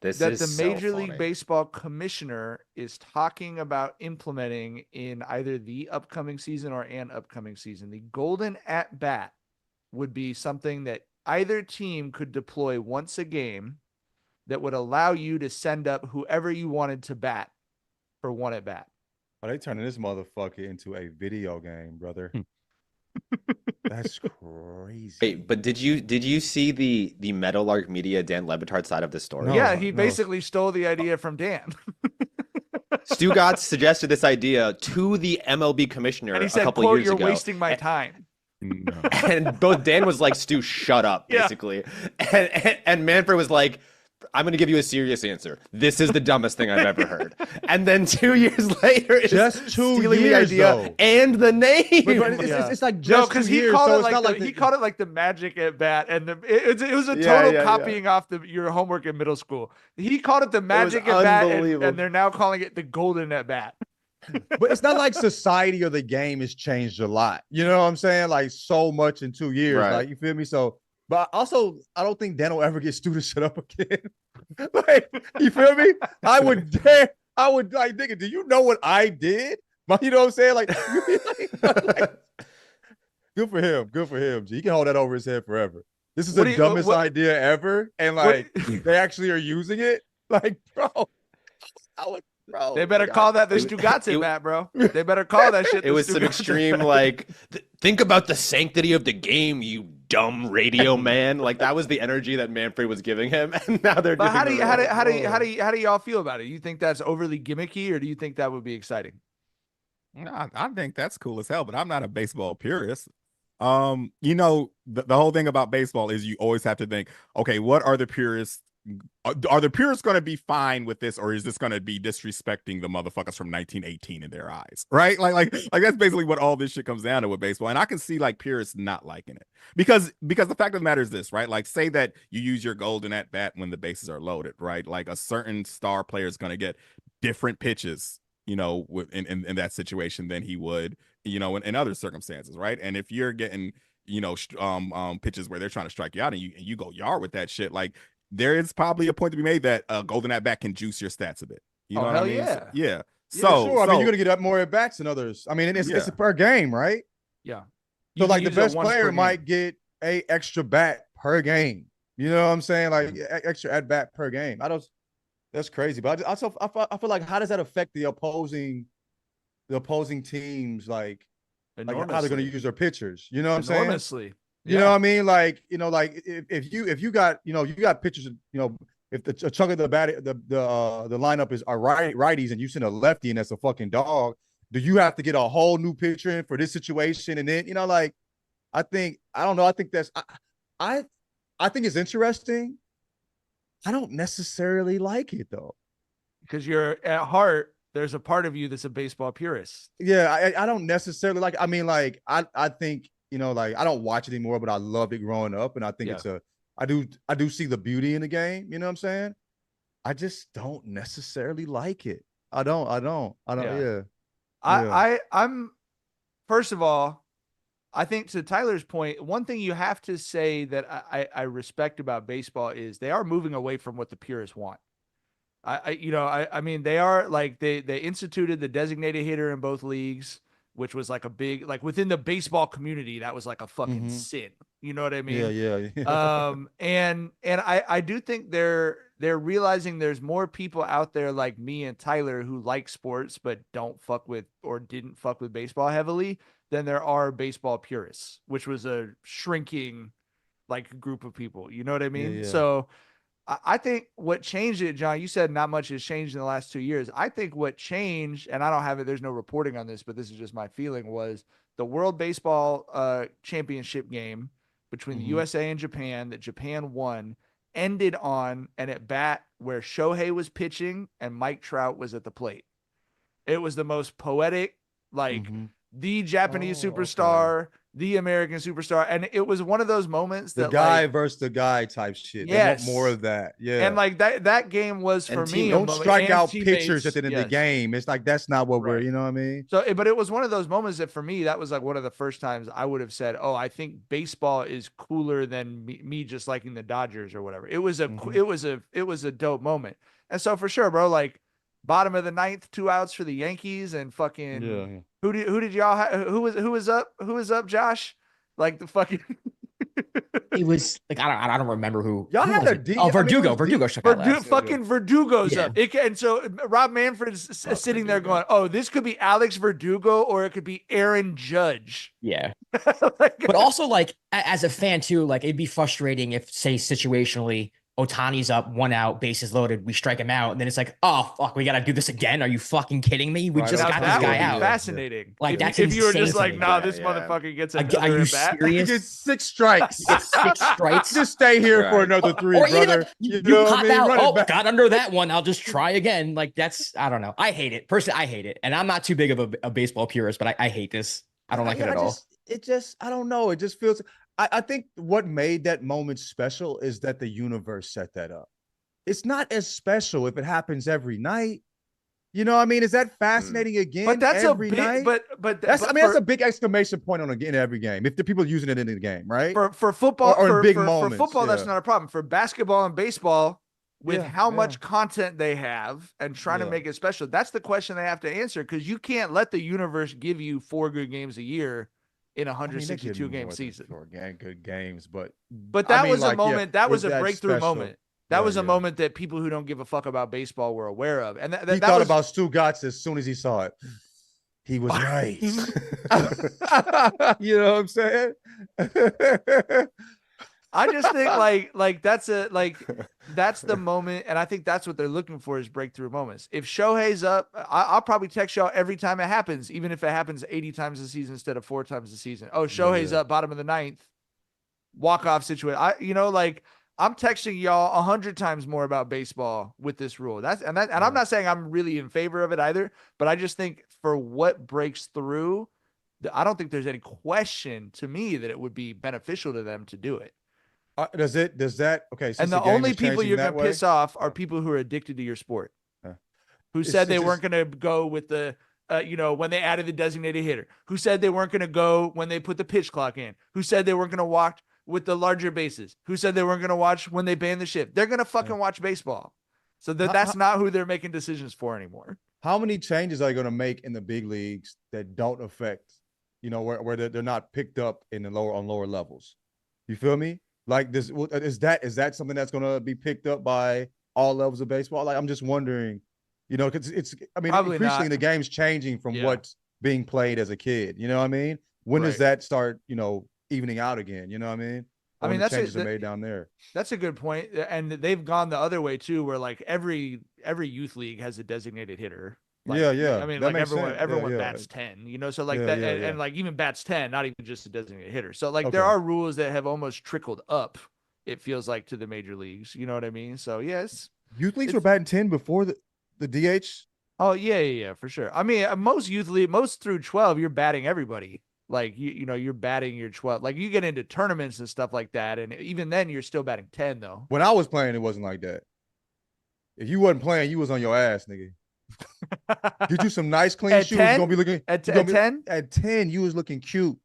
The Major League Baseball commissioner is talking about implementing in either the upcoming season or an upcoming season. The golden at bat would be something that either team could deploy once a game that would allow you to send up whoever you wanted to bat for one at bat. Oh, they turning this motherfucker into a video game, brother. That's crazy. Wait, but did you see the Meadowlark Media Dan Le Batard side of the story? No, yeah, he basically stole the idea from Dan. Stu Gotts suggested this idea to the MLB commissioner and he said, a couple years ago. You're wasting my time. No. And both Dan was like, Stu, shut up, basically. And Manfred was like, I'm going to give you a serious answer. This is the dumbest thing I've ever heard. And then 2 years later, just 2 stealing years, the idea though. And the name. But it's like just because 2 he years, called so it it's like not he called it like the magic at bat, and it was a total copying off your homework in middle school. He called it the magic at bat, and they're now calling it the golden at bat. But it's not like society or the game has changed a lot. You know what I'm saying? Like so much in 2 years. Right. Like, you feel me? So, but also, I don't think Dan will ever get Stu to shut up again. Like, you feel me? I would like, nigga, do you know what I did? You know what I'm saying? Like, good for him. Good for him. G. He can hold that over his head forever. This is the dumbest idea ever. And like, they actually are using it. Like, bro. Bro, they better call that the Stugatze bat, bro. They better call that shit. It was some extreme, like, think about the sanctity of the game, you dumb radio man. Like, that was the energy that Manfred was giving him, and now they're. But how do y'all feel about it? You think that's overly gimmicky, or do you think that would be exciting? I think that's cool as hell, but I'm not a baseball purist. You know, the whole thing about baseball is you always have to think, okay, what are the purists? Are the purists going to be fine with this, or is this going to be disrespecting the motherfuckers from 1918 in their eyes, right? Like that's basically what all this shit comes down to with baseball. And I can see like purists not liking it because the fact of the matter is this, right? Like, say that you use your golden at bat when the bases are loaded, right? Like, a certain star player is going to get different pitches, you know, in that situation than he would, you know, in other circumstances, right? And if you're getting, you know, pitches where they're trying to strike you out and you go yard with that shit, like, there is probably a point to be made that golden at bat can juice your stats a bit. You know what I mean? Yeah. So, yeah. So, sure. I mean, you're gonna get up more at bats than others. I mean, it's per game, right? Yeah. So like the best player might get a extra bat per game. You know what I'm saying? Like extra at bat per game. That's crazy. But I feel like, how does that affect the opposing teams? Like how they're gonna use their pitchers. You know what I'm saying? Enormously. You know what I mean? Like, you know, like if you got, you know, you got pitchers, you know, if a chunk of the lineup are righties and you send a lefty and that's a fucking dog, do you have to get a whole new pitcher in for this situation? And then, you know, like, I think that's, I think it's interesting. I don't necessarily like it though. Because you're at heart, there's a part of you that's a baseball purist. Yeah. I don't necessarily like, I mean, like, I think, you know, like, I don't watch it anymore, but I loved it growing up. And I think I do see the beauty in the game. You know what I'm saying? I just don't necessarily like it. I don't. Yeah. I'm first of all, I think to Tyler's point, one thing you have to say that I respect about baseball is they are moving away from what the purists want. I mean, they are like, they instituted the designated hitter in both leagues, which was like a big, like within the baseball community, that was like a fucking sin. You know what I mean? Yeah. And I do think they're realizing there's more people out there like me and Tyler who like sports, but don't fuck with, or didn't fuck with baseball heavily, than there are baseball purists, which was a shrinking like group of people. You know what I mean? Yeah. So I think what changed it, John, you said not much has changed in the last 2 years. I think what changed, and I don't have it, there's no reporting on this, but this is just my feeling, was the World Baseball Championship game between the USA and Japan that Japan won ended on an at bat where Shohei was pitching and Mike Trout was at the plate. It was the most poetic, like the Japanese superstar, the American superstar. And it was one of those moments that the guy versus the guy type shit. Yes. They want more of that. Yeah. And like that game was for me. Don't strike out pitchers at the end of the game. It's like, that's not what we're, you know what I mean? So, but it was one of those moments that for me, that was like one of the first times I would have said, oh, I think baseball is cooler than me just liking the Dodgers or whatever. It was a dope moment. And so for sure, bro, like bottom of the ninth, 2 outs for the Yankees and fucking who did y'all have? Who was up, Josh? Like the fucking it was like I don't remember who. Y'all had a Verdugo. Verdugo struck out last. Fucking Verdugo's up. And so Rob Manfred's sitting there going, "Oh, this could be Alex Verdugo or it could be Aaron Judge." Yeah, but also like as a fan too, like it'd be frustrating if, say, situationally, Otani's up, 1 out, bases loaded, we strike him out, and then it's like, oh fuck, we gotta do this again. Are you fucking kidding me? We just got this guy out. Fascinating. Like that's if you were just insane like, nah, this motherfucker gets Are you serious? He gets 6 strikes. He gets 6 strikes. Just stay here for another 3, or brother. Like, you know pop what I mean? out. Oh, got under that one. I'll just try again. Like that's, I don't know. I hate it. Personally, I hate it. And I'm not too big of a baseball purist, but I hate this. I don't like it at all. I don't know. It just feels. I think what made that moment special is that the universe set that up. It's not as special if it happens every night. You know what I mean? Is that fascinating again? But that's every a big, night? but that's a big exclamation point on again every game. If the people using it in the game, right? For football or big moments, for football, that's not a problem. For basketball and baseball, with how much content they have and trying to make it special, that's the question they have to answer, because you can't let the universe give you 4 good games a year in a 162 game season. 4 good games, but that was a moment. That was a breakthrough special moment. That was a moment that people who don't give a fuck about baseball were aware of. And he thought about Stu Gatz as soon as he saw it. He was right. You know what I'm saying? I just think like that's the moment, and I think that's what they're looking for, is breakthrough moments. If Shohei's up, I'll probably text y'all every time it happens, even if it happens 80 times a season instead of 4 times a season. Oh, Shohei's up, bottom of the 9th, walk-off situation. I'm texting y'all 100 times more about baseball with this rule. And I'm not saying I'm really in favor of it either, but I just think for what breaks through, I don't think there's any question to me that it would be beneficial to them to do it. Does that okay? And the only people you're gonna piss off are people who are addicted to your sport, who said they weren't gonna go with the, when they added the designated hitter, who said they weren't gonna go when they put the pitch clock in, who said they weren't gonna watch with the larger bases, who said they weren't gonna watch when they banned the shift. They're gonna fucking watch baseball, so that's not who they're making decisions for anymore. How many changes are you gonna make in the big leagues that don't affect, where they're not picked up on lower levels? You feel me? Like this, is that something that's going to be picked up by all levels of baseball? Like, I'm just wondering, because increasingly the game's changing from what's being played as a kid. You know what I mean? When does that start, evening out again? You know what I mean? That's changes are made down there. That's a good point. And they've gone the other way too, where like every youth league has a designated hitter. Like, I mean, like everyone bats 10, so like that, and like even bats 10, not even just a designated hitter. So like there are rules that have almost trickled up, it feels like, to the major leagues. You know what I mean? So yes, youth leagues were batting 10 before the DH. Oh yeah, for sure. I mean, most through 12, you're batting everybody. Like you're batting your 12. Like you get into tournaments and stuff like that, and even then you're still batting 10 though. When I was playing, it wasn't like that. If you wasn't playing, you was on your ass, nigga. Get you some nice clean shoes. 10? Gonna be looking at 10. At 10, you was looking cute.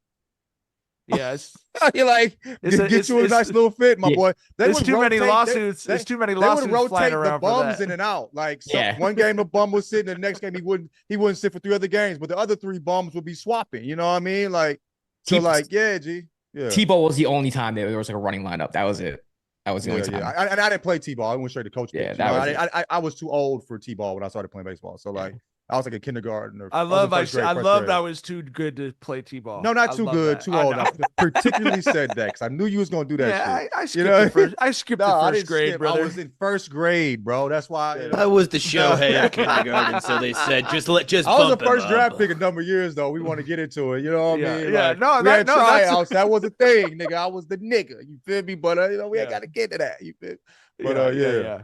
Yes, you're like get you a nice little fit, my boy. There's too many lawsuits. There's too many lawsuits flying around. The bums in and out. Like one game the bum was sitting, the next game he wouldn't sit for 3 other games, but the other 3 bums would be swapping. You know what I mean? Like G. Yeah. T-ball was the only time there was like a running lineup. That was it. That was the only time. I didn't play T-ball. I went straight to coach. Yeah, I was too old for T-ball when I started playing baseball. So like I was like a kindergarten. I loved I was too good to play T-ball. No, not too good, too old. I particularly said that because I knew you was gonna do that. Yeah, shit. I skipped the first grade, brother. I was in first grade, bro. That's why I was the Shohei of kindergarten. So they said just. I was the first draft pick a number of years though. We want to get into it. You know what I mean? Yeah, like, we had tryouts. That was a thing, nigga. I was the nigga. You feel me? But we ain't got to get to that. You feel? But yeah.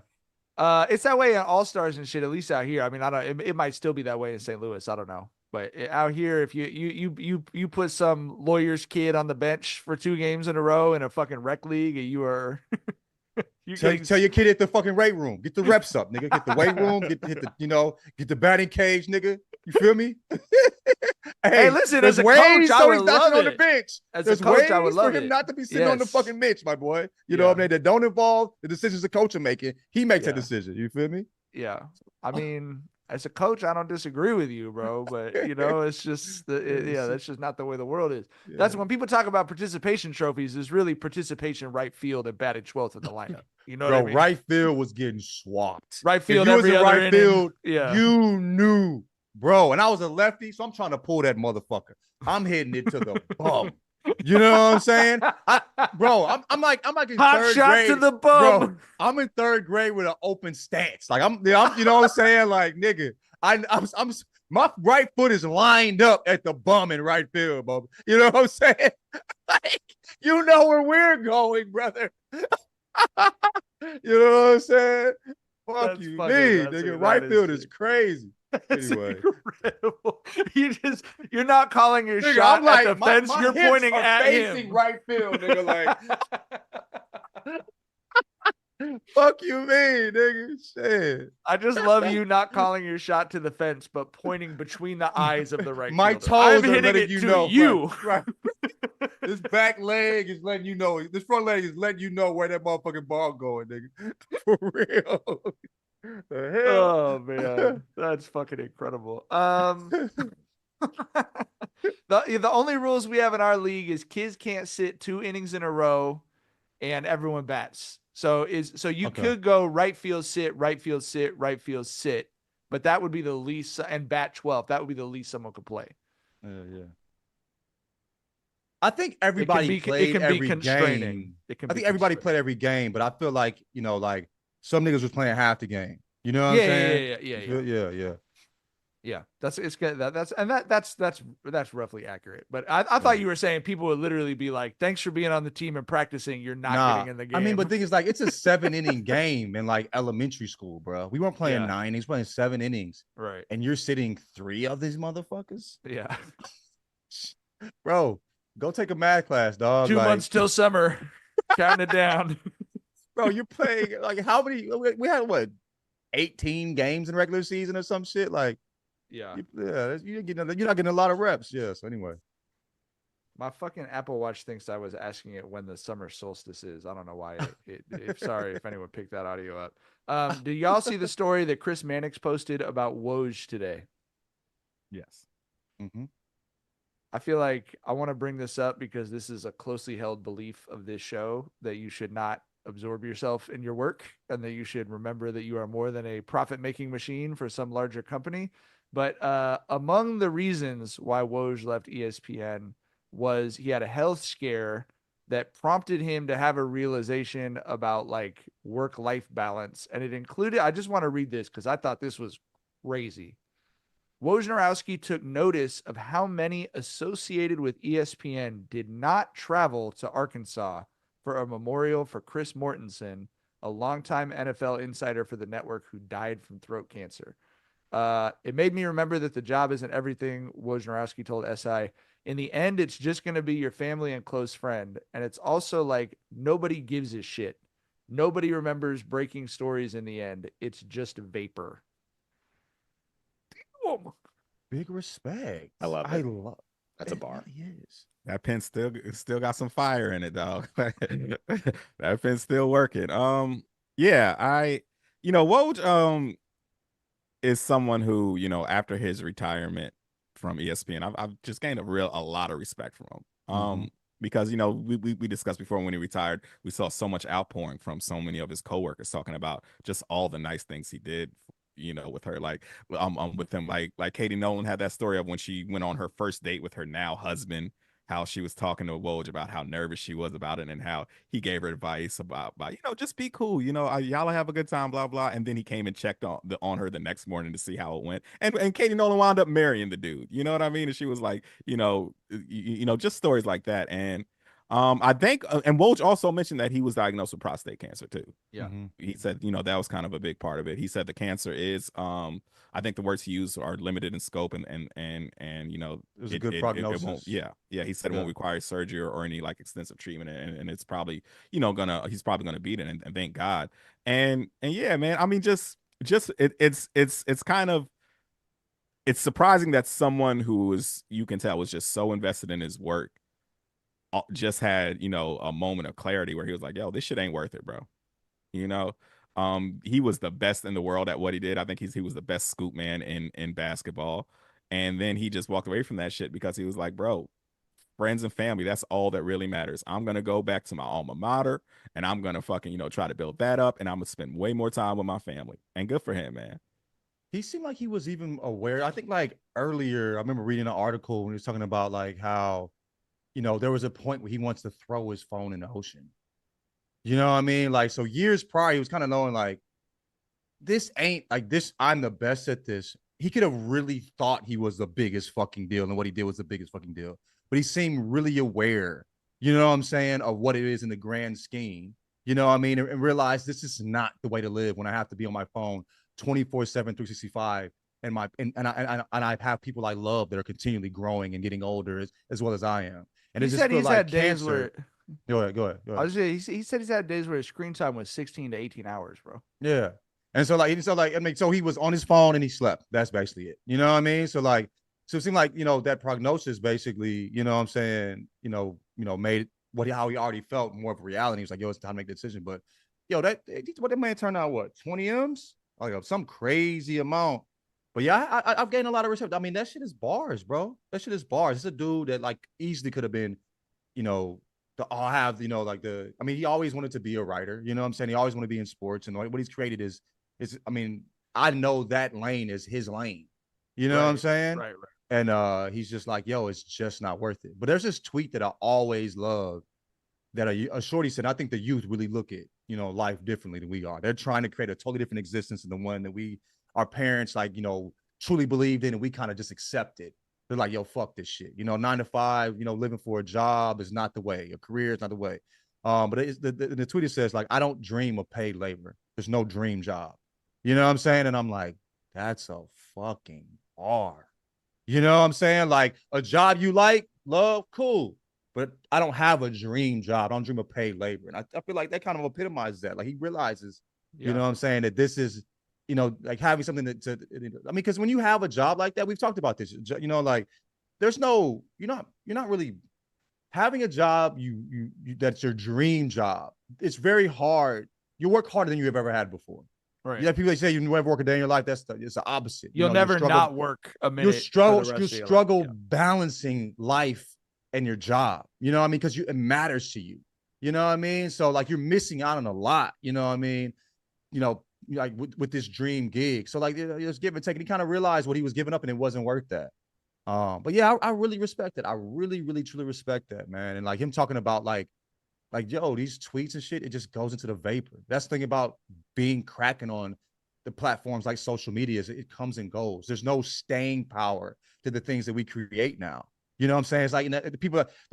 It's that way in All-Stars and shit, at least out here. I mean, it might still be that way in St. Louis. I don't know. But out here, if you put some lawyer's kid on the bench for 2 games in a row in a fucking rec league, and you are tell your kid at the fucking weight room, get the reps up, nigga. Get the weight room, get the batting cage, nigga. You feel me? Hey, listen, as a coach, I would love it. On the bench. There's ways for him not to be sitting on the fucking bench, my boy. You know what I mean? That don't involve the decisions the coach are making. He makes that decision. You feel me? Yeah. I mean, as a coach, I don't disagree with you, bro. But it's just that's just not the way the world is. Yeah. That's when people talk about participation trophies. Is really participation right field and batted 12th in the lineup. You know what I mean? Right field was getting swapped. Right field, if you every was in other right field, yeah, you knew, bro. And I was a lefty, so I'm trying to pull that motherfucker. I'm hitting it to the bum. You know what I'm saying? I'm like in hot third shot grade. to the bum. Bro, I'm in third grade with an open stance. Like I'm you know what I'm saying? Like, nigga, I'm my right foot is lined up at the bum in right field, bro. You know what I'm saying? Like, you know where we're going, brother. You know what I'm saying? Fuck That's you, fucking- me, that's- nigga. that Right field sick. is crazy. That's Anyway. incredible. You're not calling your Nigga, shot I'm like, at the fence. my You're hips pointing are at facing him. right field, nigga. Like, fuck you, me, nigga. Shit. I just love you not calling your shot to the fence, but pointing between the eyes of the right My fielder. toes I'm are hitting letting it you to know. you. Right. This back leg is letting you know. This front leg is letting you know where that motherfucking ball going, nigga. For real. The hell? Oh man, that's fucking incredible. The only rules we have in our league is kids can't sit 2 innings in a row, and everyone bats. So you could go right field sit, right field sit, right field sit, but that would be the least, and bat 12. That would be the least someone could play. Yeah. I think everybody played every game. I think everybody played every game, but I feel like, you know, like some niggas was playing half the game. You know what I'm saying? Yeah. It's good. That's roughly accurate. But I thought you were saying people would literally be like, "Thanks for being on the team and practicing. You're not getting in the game." I mean, but the thing is, like, it's a 7-inning game in like elementary school, bro. We weren't playing 9 innings, playing 7 innings. Right. And you're sitting 3 of these motherfuckers? Yeah. Bro, go take a math class, dog. 2 months till summer. Counting it down. Bro, you're playing like how many? We had what, 18 games in regular season or some shit? Like, you're not getting a lot of reps. So anyway, my fucking Apple Watch thinks I was asking it when the summer solstice is. I don't know why. Sorry if anyone picked that audio up. Did y'all see the story that Chris Mannix posted about Woj today? Yes. Mm-hmm. I feel like I want to bring this up because this is a closely held belief of this show, that you should not absorb yourself in your work and that you should remember that you are more than a profit-making machine for some larger company. But among the reasons why Woj left ESPN was he had a health scare that prompted him to have a realization about like work-life balance. And it included, I just want to read this because I thought this was crazy. Wojnarowski took notice of how many associated with ESPN did not travel to Arkansas for a memorial for Chris Mortensen, a longtime NFL insider for the network who died from throat cancer. It made me remember that the job isn't everything, Wojnarowski told SI. In the end, it's just going to be your family and close friend. And it's also like nobody gives a shit. Nobody remembers breaking stories in the end. It's just vapor. Big respect. I love it. That's a bar. Yes. That pen still got some fire in it, dog. That pen's still working. Woj is someone who, after his retirement from ESPN, I've just gained a lot of respect from him. Because we discussed before, when he retired, we saw so much outpouring from so many of his coworkers talking about just all the nice things he did, with her, like with him, like Katie Nolan had that story of when she went on her first date with her now husband, how she was talking to Woj about how nervous she was about it and how he gave her advice about just be cool, y'all have a good time, blah blah. And then he came and checked on her the next morning to see how it went, and Katie Nolan wound up marrying the dude, you know what I mean? And she was like, just stories like that. And I think, and Woj also mentioned that he was diagnosed with prostate cancer too. Yeah. He said, that was kind of a big part of it. He said the cancer is, I think the words he used are limited in scope and it was a good prognosis. It won't, he said it won't require surgery or any like extensive treatment, and it's probably, he's probably gonna beat it, and thank God. And yeah, man, I mean, it's kind of, it's surprising that someone who is, you can tell, was just so invested in his work, just had a moment of clarity where he was like, yo, this shit ain't worth it, bro. He was the best in the world at what he did. I think he was the best scoop man in basketball, and then he just walked away from that shit because he was like, bro, friends and family, that's all that really matters. I'm gonna go back to my alma mater and I'm gonna fucking try to build that up, and I'm gonna spend way more time with my family. And good for him, man. He seemed like he was even aware. I think like earlier, I remember reading an article when he was talking about like how there was a point where he wants to throw his phone in the ocean. You know what I mean? Like, so years prior, he was kind of knowing like, this ain't like this. I'm the best at this. He could have really thought he was the biggest fucking deal, and what he did was the biggest fucking deal. But he seemed really aware, you know what I'm saying, of what it is in the grand scheme. You know what I mean? And realize this is not the way to live when I have to be on my phone 24/7, 365. And I have people I love that are continually growing and getting older as well as I am. And he said he's like had days where. Go ahead. I was saying, he said he's had days where his screen time was 16 to 18 hours, bro. Yeah. And so so he was on his phone and he slept. That's basically it. You know what I mean? So it seemed like, that prognosis basically, you know what I'm saying, made how he already felt more of a reality. He was like, yo, it's time to make the decision. But that man turned out what, 20 M's? Like some crazy amount. But yeah, I've gained a lot of respect. I mean, that shit is bars, bro. That shit is bars. It's a dude that like easily could have been, he always wanted to be a writer. You know what I'm saying? He always wanted to be in sports. And what he's created is I know that lane is his lane. You know what I'm saying? Right. And he's just like, yo, it's just not worth it. But there's this tweet that I always love that a shorty said, I think the youth really look at, life differently than we are. They're trying to create a totally different existence than the one that our parents, truly believed in, and we kind of just accepted. They're like, yo, fuck this shit. 9 to 5, living for a job is not the way. A career is not the way. But the tweet says, like, I don't dream of paid labor. There's no dream job. You know what I'm saying? And I'm like, that's a fucking bar. You know what I'm saying? Like, a job you like, love, cool. But I don't have a dream job. I don't dream of paid labor. And I feel like that kind of epitomizes that. Like, he realizes, you know what I'm saying, that this is, like having something because when you have a job like that, we've talked about this, like there's no, you're not really having a job, that's your dream job. It's very hard. You work harder than you've ever had before. Right. Yeah. People say you never work a day in your life. It's the opposite. You'll never not work a minute. You struggle balancing life and your job, you know what I mean? Because it matters to you. You know what I mean? So like you're missing out on a lot, you know what I mean? Like with this dream gig. So like it was give and take. And he kind of realized what he was giving up and it wasn't worth that. But yeah, I really respect it. I really, really, truly respect that, man. And like him talking about like, yo, these tweets and shit, it just goes into the vapor. That's the thing about being cracking on the platforms like social media is it comes and goes. There's no staying power to the things that we create now. You know what I'm saying? It's like the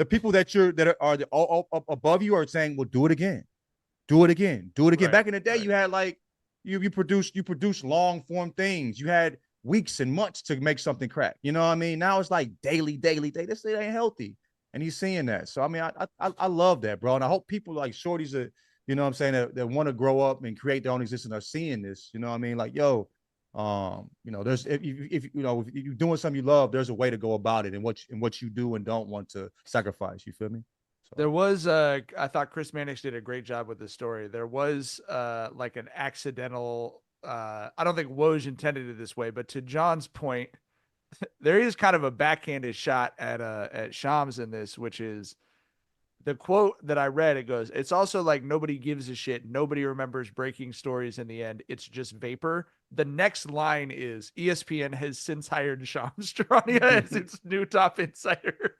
people that are all above you are saying, well, do it again. Do it again. Do it again. Right, back in the day, you had like, you produce long form things. You had weeks and months to make something crack. You know what I mean? Now it's like daily. This shit ain't healthy. And he's seeing that. So I mean, I love that, bro. And I hope people like shorties that, you know what I'm saying, that want to grow up and create their own existence are seeing this. You know what I mean? Like, yo, there's if you're doing something you love, there's a way to go about it and what you do and don't want to sacrifice. You feel me? So. There was I thought Chris Mannix did a great job with this story. There was like an accidental I don't think Woj intended it this way, but to John's point, there is kind of a backhanded shot at Shams in this, which is the quote that I read. It goes, it's also like nobody gives a shit. Nobody remembers breaking stories in the end. It's just vapor. The next line is ESPN has since hired Shams Charania as its new top insider.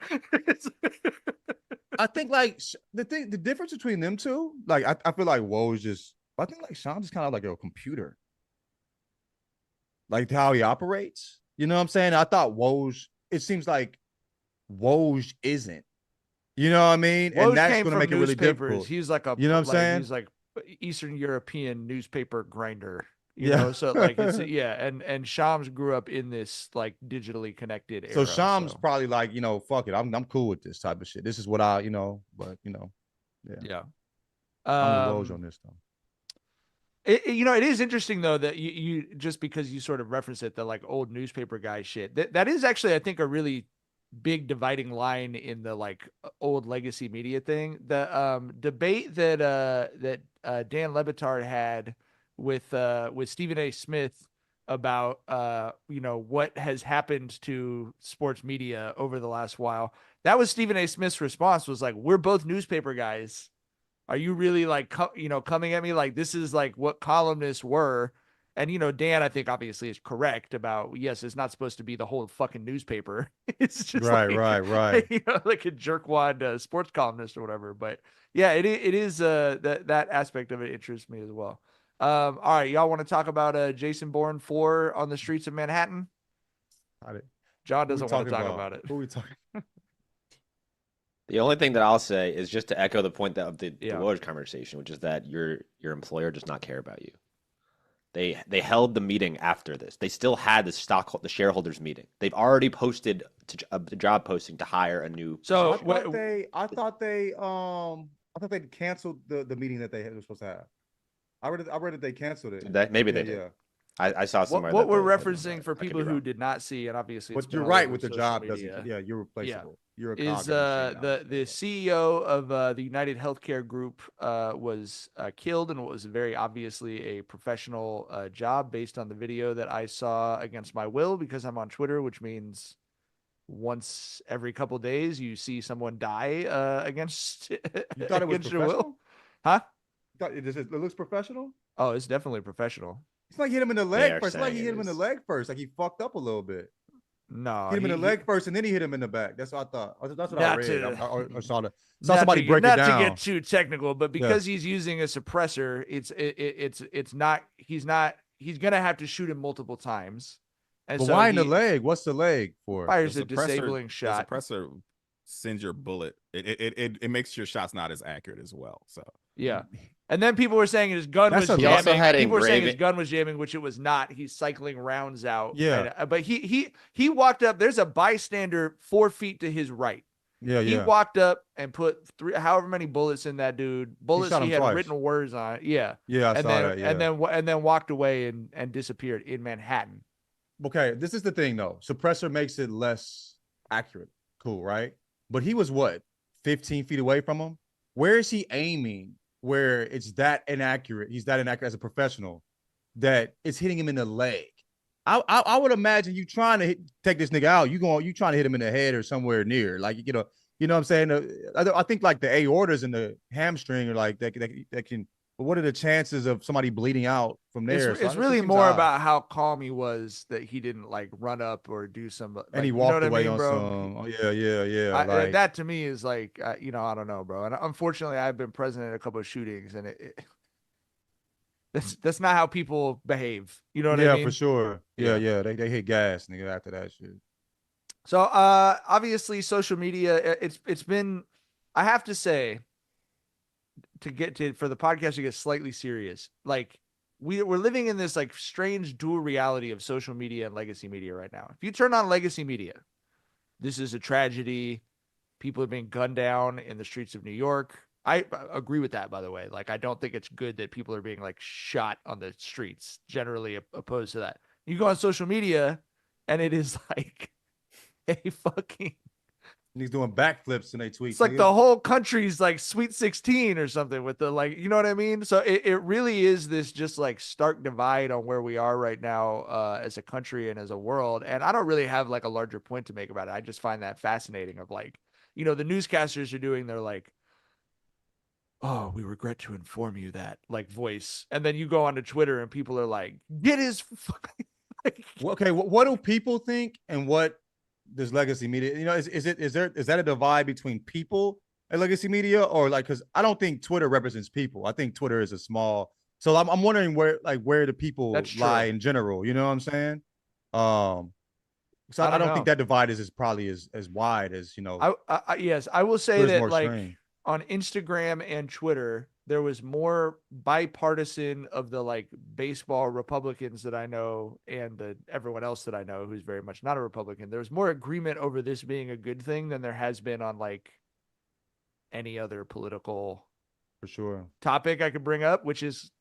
I think like the difference between them two, like I feel like I think like Shams is kind of like a computer. Like how he operates. You know what I'm saying? I thought it seems like Woj isn't. You know what I mean? Woj and that's going to make it really difficult. He's like you know what I'm saying? He's like Eastern European newspaper grinder. You know, so like and Shams grew up in this like digitally connected era. So Shams probably like, fuck it. I'm cool with this type of shit. This is what I, but yeah. I'm the Woj on this though. It is interesting though that you just because you sort of reference it, the like old newspaper guy shit. That is actually, I think, a really big dividing line in the like old legacy media thing. The debate that Dan Le Batard had with Stephen A. Smith about what has happened to sports media over the last while. That was Stephen A. Smith's response was like, we're both newspaper guys. Are you really like coming at me like this is like what columnists were? And, Dan, I think obviously is correct about, yes, it's not supposed to be the whole fucking newspaper. It's just right. like a jerkwad sports columnist or whatever. But yeah, it is that aspect of it interests me as well. All right, y'all want to talk about Jason Bourne 4 on the streets of Manhattan? John doesn't want to talk about it. Who are we talking? The only thing that I'll say is just to echo the point that of the Woj conversation, which is that your employer does not care about you. They held the meeting after this. They still had the shareholders meeting. They've already posted a job posting to hire a new. So I thought they canceled the meeting that they were supposed to have. I read that they canceled it. Maybe they did. Yeah. I saw somewhere. What we're referencing for people who did not see, and obviously, but you're right with the job. You're replaceable. You're the CEO of the United Healthcare Group was killed, and it was very obviously a professional job based on the video that I saw against my will because I'm on Twitter, which means once every couple days you see someone die against. You thought it was your will? professional? Huh? It looks professional. Oh, it's definitely professional. It's like he hit him in the leg first. It's like he hit him in the leg first. Like he fucked up a little bit. No, hit him in the leg first, and then he hit him in the back. That's what I thought. That's what I read. I saw somebody break it down. Not to get too technical, but because he's using a suppressor, it's not. He's gonna have to shoot him multiple times. And but why in the leg? What's the leg for? Fires a disabling shot. The suppressor sends your bullet. It makes your shots not as accurate as well. So yeah. And then people were saying his gun was jamming. People were saying his gun was jamming, which it was not. He's cycling rounds out. Yeah. But he walked up. There's a bystander 4 feet to his right. Yeah. He walked up and put however many bullets in that dude. Bullets he had written words on it. Yeah. Yeah, I saw that. Yeah. And then walked away and disappeared in Manhattan. Okay, this is the thing though. Suppressor makes it less accurate. Cool, right? But he was what, 15 feet away from him? Where is he aiming? Where it's that inaccurate, he's that inaccurate as a professional that it's hitting him in the leg. I would imagine you trying to take this nigga out. You trying to hit him in the head or somewhere near, like you know what I'm saying. I think like the aortas and the hamstring are like that can. But what are the chances of somebody bleeding out from there? It's really more about how calm he was that he didn't like run up or do some. And he walked away on some. Oh yeah. That to me is like, I don't know, bro. And unfortunately, I've been present at a couple of shootings, and that's not how people behave. You know what I mean? Yeah, for sure. Yeah. They hit gas, nigga, after that shit. So obviously, social media. It's been. I have to say. For the podcast to get slightly serious, like we're living in this like strange dual reality of social media and legacy media right now. If you turn on legacy media, this is a tragedy. People are being gunned down in the streets of New York. I agree with that, by the way. Like, I don't think it's good that people are being like shot on the streets, generally opposed to that. You go on social media and it is like a fucking he's doing backflips in they tweets. It's like the whole country's like Sweet 16 or something with the like, you know what I mean? So it really is this just like stark divide on where we are right now as a country and as a world. And I don't really have like a larger point to make about it. I just find that fascinating of like, the newscasters are doing their like, oh, we regret to inform you that like voice. And then you go onto Twitter and people are like, get his fucking like, okay, what do people think and what this legacy media, is that a divide between people and legacy media, or like, because I don't think Twitter represents people. I think Twitter is a small. So I'm wondering where the people lie in general. You know what I'm saying? So I don't think that divide is probably as wide as yes, I will say that like strange. On Instagram and Twitter, there was more bipartisan of the like baseball Republicans that I know and everyone else that I know who's very much not a Republican. There was more agreement over this being a good thing than there has been on like any other political for sure topic I could bring up, which is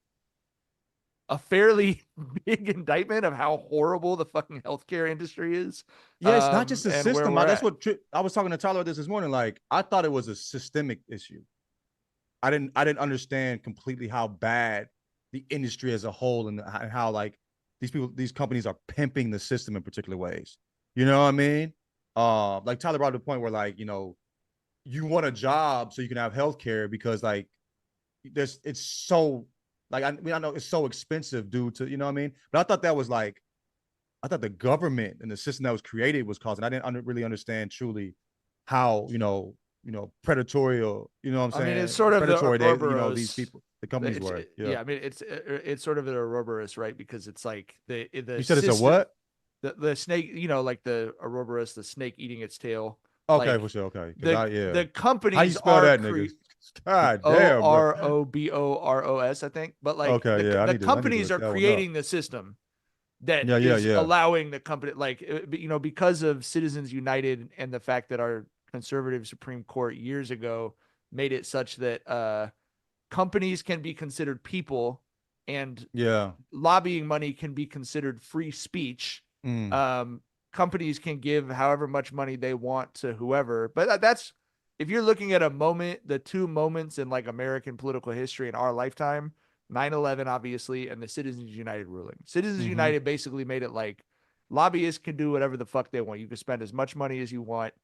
a fairly big indictment of how horrible the fucking healthcare industry is. Yeah, it's not just the system. That's what I was talking to Tyler about this morning. Like, I thought it was a systemic issue. I didn't understand completely how bad the industry as a whole and how like these companies are pimping the system in particular ways. You know what I mean? Like Tyler brought up the point where like, you want a job so you can have healthcare because like it's so Like I know it's so expensive due to, you know what I mean? But I thought that was like, I thought the government and the system that was created was causing. I didn't really understand truly how, predatory, or, you know what I'm saying? I mean, it's sort of predatory. the These people, the companies were. Yeah, I mean, it's sort of an Ouroboros, right? Because it's like the you said it's a what? The snake, like the Ouroboros, the snake eating its tail. Okay, like, for sure. Okay, the companies how you spell that, nigga? God damn, Ouroboros, I think. But like, the companies are creating the system that is allowing the company, like, because of Citizens United and the fact that our conservative Supreme Court years ago made it such that companies can be considered people, and lobbying money can be considered free speech. Companies can give however much money they want to whoever, but that's, if you're looking at the two moments in like American political history in our lifetime, 9/11 obviously, and the Citizens United ruling. Citizens United basically made it like lobbyists can do whatever the fuck they want. You can spend as much money as you want.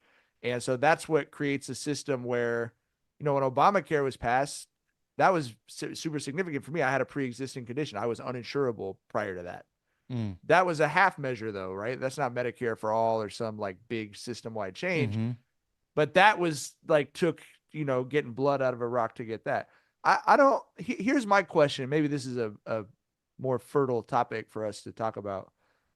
And so that's what creates a system where, when Obamacare was passed, that was super significant for me. I had a pre-existing condition. I was uninsurable prior to that. That was a half measure though, right? That's not Medicare for all or some like big system-wide change. But that was like, took, getting blood out of a rock to get that. Here's my question. Maybe this is a more fertile topic for us to talk about.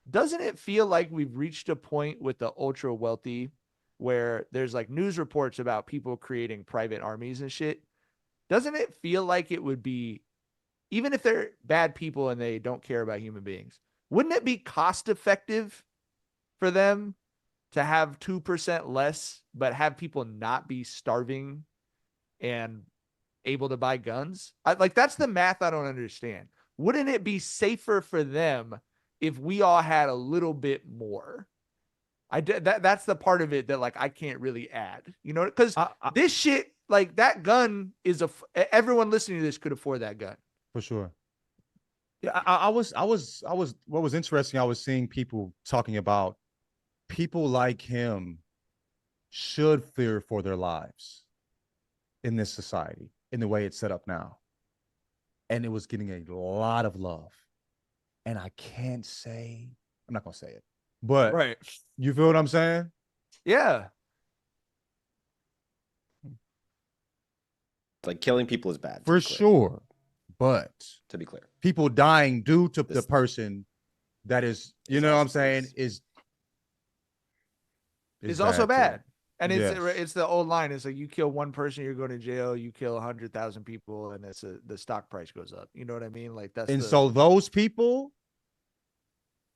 Doesn't it feel like we've reached a point with the ultra wealthy where there's like news reports about people creating private armies and shit? Doesn't it feel like it would be, even if they're bad people and they don't care about human beings, wouldn't it be cost effective for them to have 2% less, but have people not be starving and able to buy guns? That's the math I don't understand. Wouldn't it be safer for them if we all had a little bit more? That's the part of it that like I can't really add, because this shit, like that gun is everyone listening to this could afford that gun for sure. Yeah, I was what was interesting, I was seeing people talking about people like him should fear for their lives in this society, in the way it's set up now. And it was getting a lot of love. And I'm not going to say it, but right. You feel what I'm saying? Yeah. Like killing people is bad. For sure. But to be clear, people dying due to the person that is, you know what I'm saying, is also bad. And it's the old line. It's like, you kill one person, you're going to jail. You kill 100,000 people, and the stock price goes up. You know what I mean? Like so those people,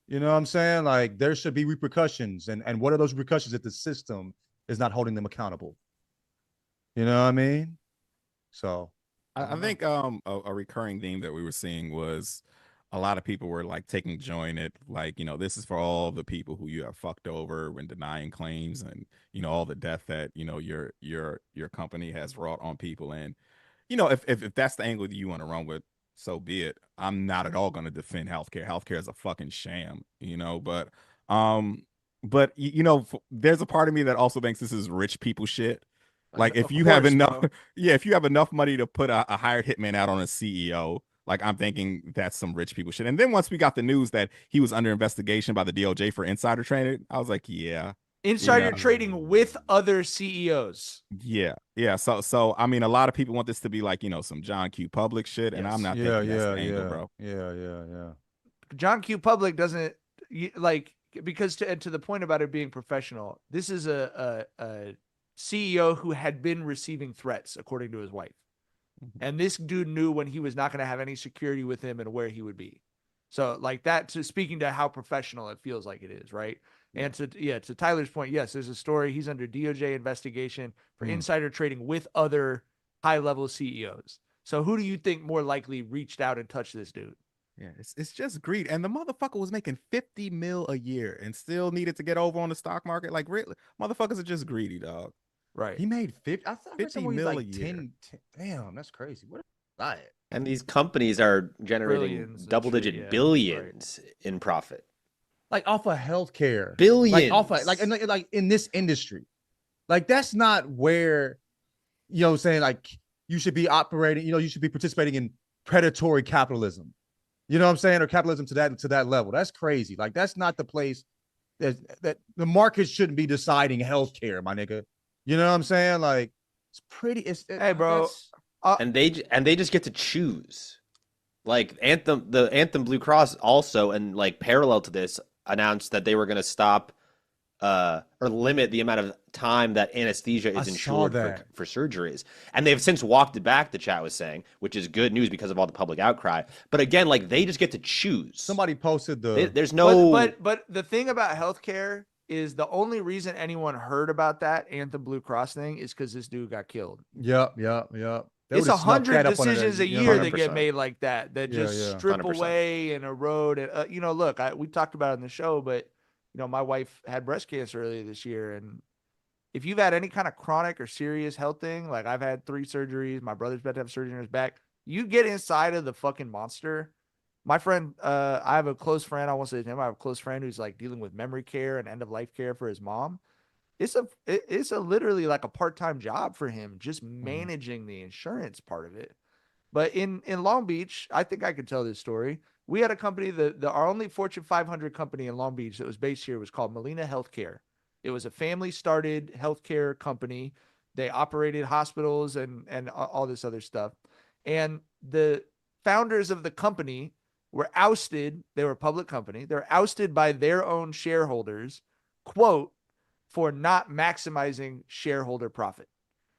you know what I'm saying? Like, there should be repercussions. And what are those repercussions if the system is not holding them accountable? You know what I mean? So I think a recurring theme that we were seeing was a lot of people were like taking joy in it. Like, this is for all the people who you have fucked over when denying claims, and, all the death that, your company has wrought on people. And, if that's the angle that you want to run with, so be it. I'm not at all going to defend healthcare. Healthcare is a fucking sham, but there's a part of me that also thinks this is rich people shit. Like, if you have enough, if you have enough money to put a hired hitman out on a CEO, like, I'm thinking that's some rich people shit. And then once we got the news that he was under investigation by the DOJ for insider trading, I was like, yeah. Insider trading with other CEOs. Yeah. So I mean, a lot of people want this to be like, some John Q. Public shit, and I'm not thinking that's the angle, bro. Yeah. John Q. Public doesn't, like, because to the point about it being professional, this is a CEO who had been receiving threats, according to his wife. And this dude knew when he was not going to have any security with him and where he would be. So like that, speaking to how professional it feels like it is, right? And to Tyler's point, yes, there's a story. He's under DOJ investigation for insider trading with other high-level CEOs. So who do you think more likely reached out and touched this dude? Yeah, it's just greed. And the motherfucker was making 50 mil a year and still needed to get over on the stock market. Like, really, motherfuckers are just greedy, dog. Right. He made 50. I thought 50 mil like a year. 10. Damn, that's crazy. What a diet. And these companies are generating double-digit billions in profit. Like off of healthcare. Billions. Like off of, like in this industry. Like, that's not where, you know what I'm saying, like, you should be operating, you should be participating in predatory capitalism. You know what I'm saying? Or capitalism to that level. That's crazy. Like, that's not the place that the market shouldn't be deciding healthcare, my nigga. You know what I'm saying? Like, it's pretty. Hey, bro. And they just get to choose. Like the Anthem Blue Cross also, and like parallel to this, announced that they were going to stop or limit the amount of time that anesthesia is insured for surgeries. And they've since walked it back, the chat was saying, which is good news because of all the public outcry. But again, like, they just get to choose. Somebody posted there's no... But the thing about healthcare is the only reason anyone heard about that Anthem Blue Cross thing is because this dude got killed. Yep. It's 100 decisions a year 100%. that get made like that just strip 100%. away and erode. And, you know, look, we talked about it in the show, but, you know, my wife had breast cancer earlier this year. And if you've had any kind of chronic or serious health thing, like I've had 3 surgeries, my brother's about to have surgery on his back, you get inside of the fucking monster. My friend, I have a close friend, I won't say his name, I have a close friend who's like dealing with memory care and end of life care for his mom. It's a literally like a part-time job for him, just managing the insurance part of it. But in Long Beach, I think I could tell this story. We had a company our only Fortune 500 company in Long Beach that was based here was called Molina Healthcare. It was a family-started healthcare company. They operated hospitals and all this other stuff. And the founders of the company were ousted. They were a public company. They're ousted by their own shareholders, quote, for not maximizing shareholder profit.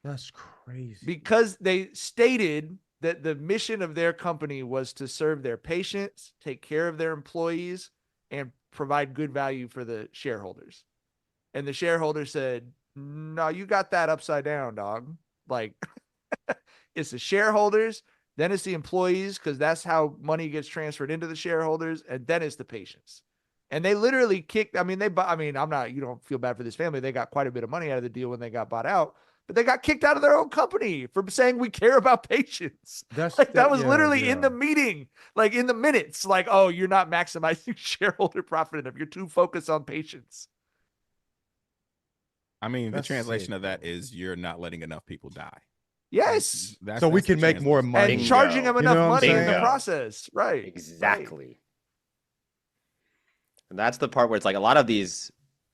That's crazy. Because they stated that the mission of their company was to serve their patients, take care of their employees, and provide good value for the shareholders. And the shareholder said, no, you got that upside down, dog. Like, it's the shareholders, then it's the employees, because that's how money gets transferred into the shareholders, and then it's the patients. And they literally kicked, you don't feel bad for this family. They got quite a bit of money out of the deal when they got bought out, but they got kicked out of their own company for saying we care about patients. That was literally in the meeting, like in the minutes, like, oh, you're not maximizing shareholder profit enough. You're too focused on patients. I mean, the translation of that is you're not letting enough people die. Yes. So we can make more money. And charging them enough money in the process. Right. Exactly. Right. And that's the part where it's like a lot of these,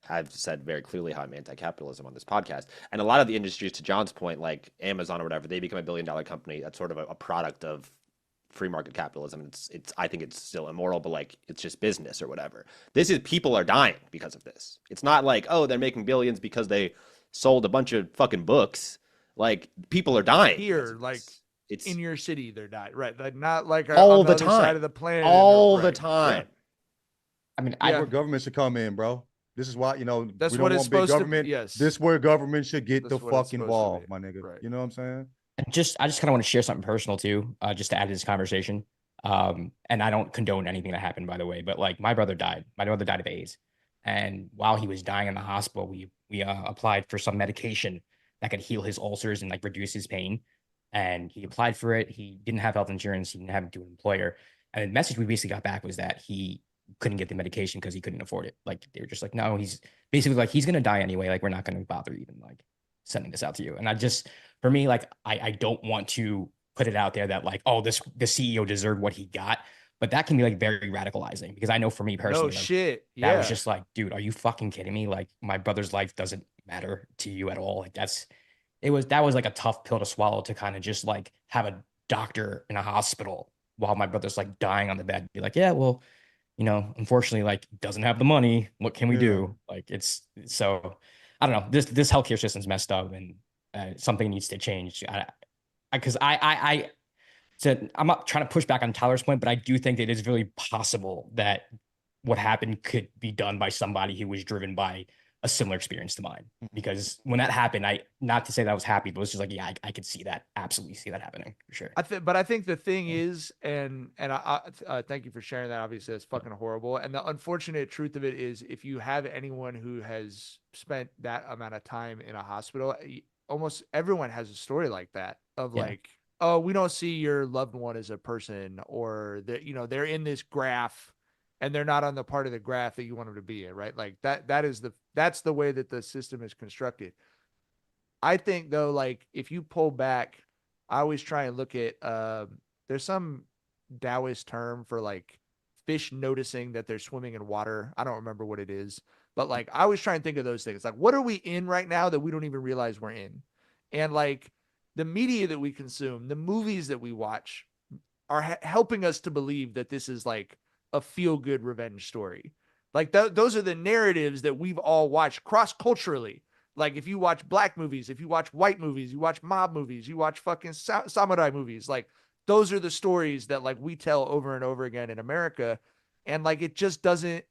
I've said very clearly how I'm anti-capitalism on this podcast. And a lot of the industries, to John's point, like Amazon or whatever, they become $1 billion company. That's sort of a product of free market capitalism. I think it's still immoral, but like, it's just business or whatever. This is, people are dying because of this. It's not like, oh, they're making billions because they sold a bunch of fucking books. Like, people are dying. Here, like, it's in your city, they're dying. Right. Like, not like all on the time. other side of the planet. All the time. Right. I mean, where government should come in, bro. This is why, that's we what don't it's want big supposed government. to be. Yes. This where government should get That's the fuck involved, my nigga. Right. You know what I'm saying? And I just kind of want to share something personal too, just to add to this conversation. And I don't condone anything that happened, by the way, but like my brother died. My brother died of AIDS. And while he was dying in the hospital, we applied for some medication that could heal his ulcers and like reduce his pain. And he applied for it. He didn't have health insurance. He didn't have it to an employer. And the message we basically got back was that he couldn't get the medication because he couldn't afford it. Like, they were just like, no, he's basically like, he's going to die anyway. Like, we're not going to bother even like sending this out to you. And for me, like, I don't want to put it out there that like, oh, the CEO deserved what he got, but that can be like very radicalizing, because I know for me personally, that was just like, dude, are you fucking kidding me? Like, my brother's life doesn't matter to you at all. Like, that was like a tough pill to swallow, to kind of just like have a doctor in a hospital while my brother's like dying on the bed, be like, yeah, well, unfortunately, like, doesn't have the money. What can we do? Like, it's so, I don't know. This healthcare system's messed up, and something needs to change. Because I'm not trying to push back on Tyler's point, but I do think that it is really possible that what happened could be done by somebody who was driven by a similar experience to mine. Because when that happened, not to say that I was happy, but it was just like, yeah, I could see that, absolutely see that happening for sure. But I think the thing is, and I thank you for sharing that. Obviously, that's fucking horrible. And the unfortunate truth of it is, if you have anyone who has spent that amount of time in a hospital, almost everyone has a story like that of like, oh, we don't see your loved one as a person, or that, they're in this graph and they're not on the part of the graph that you want them to be in, right? Like that's the way that the system is constructed. I think though, like, if you pull back, I always try and look at, there's some Taoist term for like fish noticing that they're swimming in water. I don't remember what it is, but like I always try and think of those things. Like, what are we in right now that we don't even realize we're in? And like the media that we consume, the movies that we watch are helping us to believe that this is like a feel-good revenge story. Like those are the narratives that we've all watched cross-culturally. Like if you watch black movies, if you watch white movies, you watch mob movies, you watch fucking samurai movies, like those are the stories that like we tell over and over again in America. And like, it just doesn't,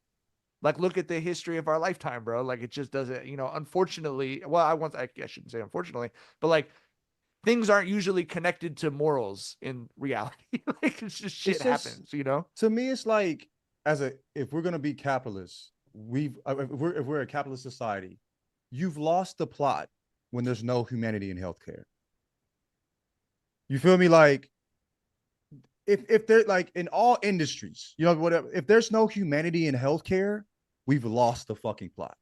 like, look at the history of our lifetime, bro. Like it just doesn't, unfortunately, well, I shouldn't say unfortunately, but like things aren't usually connected to morals in reality. Like it's just shit happens, To me, it's like, if we're going to be capitalists, if we're a capitalist society, you've lost the plot when there's no humanity in healthcare. You feel me? Like, if they're like in all industries, whatever, if there's no humanity in healthcare, we've lost the fucking plot.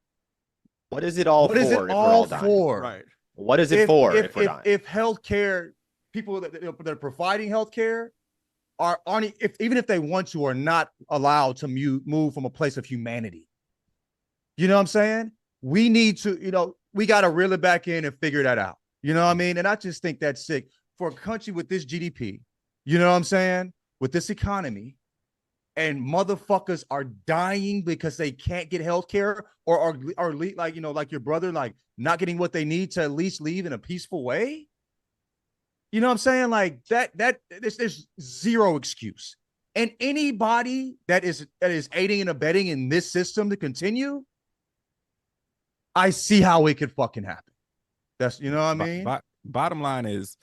What is it all for? If we're all dying? Right. What is it for if we're dying? If healthcare people that are providing healthcare aren't even if they want to, are not allowed to move from a place of humanity. You know what I'm saying? We need to, we got to reel it back in and figure that out. You know what I mean? And I just think that's sick for a country with this GDP. You know what I'm saying? With this economy, and motherfuckers are dying because they can't get health care or are like, like your brother, like not getting what they need to at least leave in a peaceful way. You know what I'm saying? Like there's zero excuse. And anybody that is aiding and abetting in this system to continue, I see how it could fucking happen. That's, you know what I mean? Bottom line is,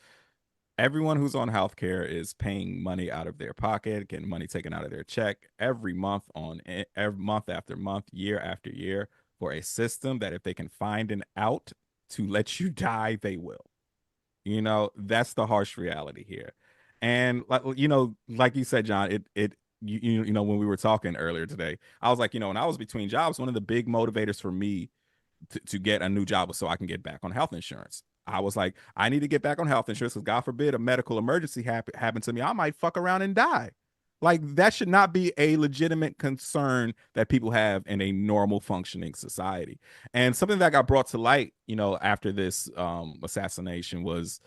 everyone who's on healthcare is paying money out of their pocket, getting money taken out of their check every month after month, year after year, for a system that if they can find an out to let you die, they will. That's the harsh reality here. And like you said, John, when we were talking earlier today, I was like, when I was between jobs, one of the big motivators for me to get a new job was so I can get back on health insurance. I was like, I need to get back on health insurance because God forbid a medical emergency happened to me. I might fuck around and die. Like, that should not be a legitimate concern that people have in a normal functioning society. And something that got brought to light, after this assassination was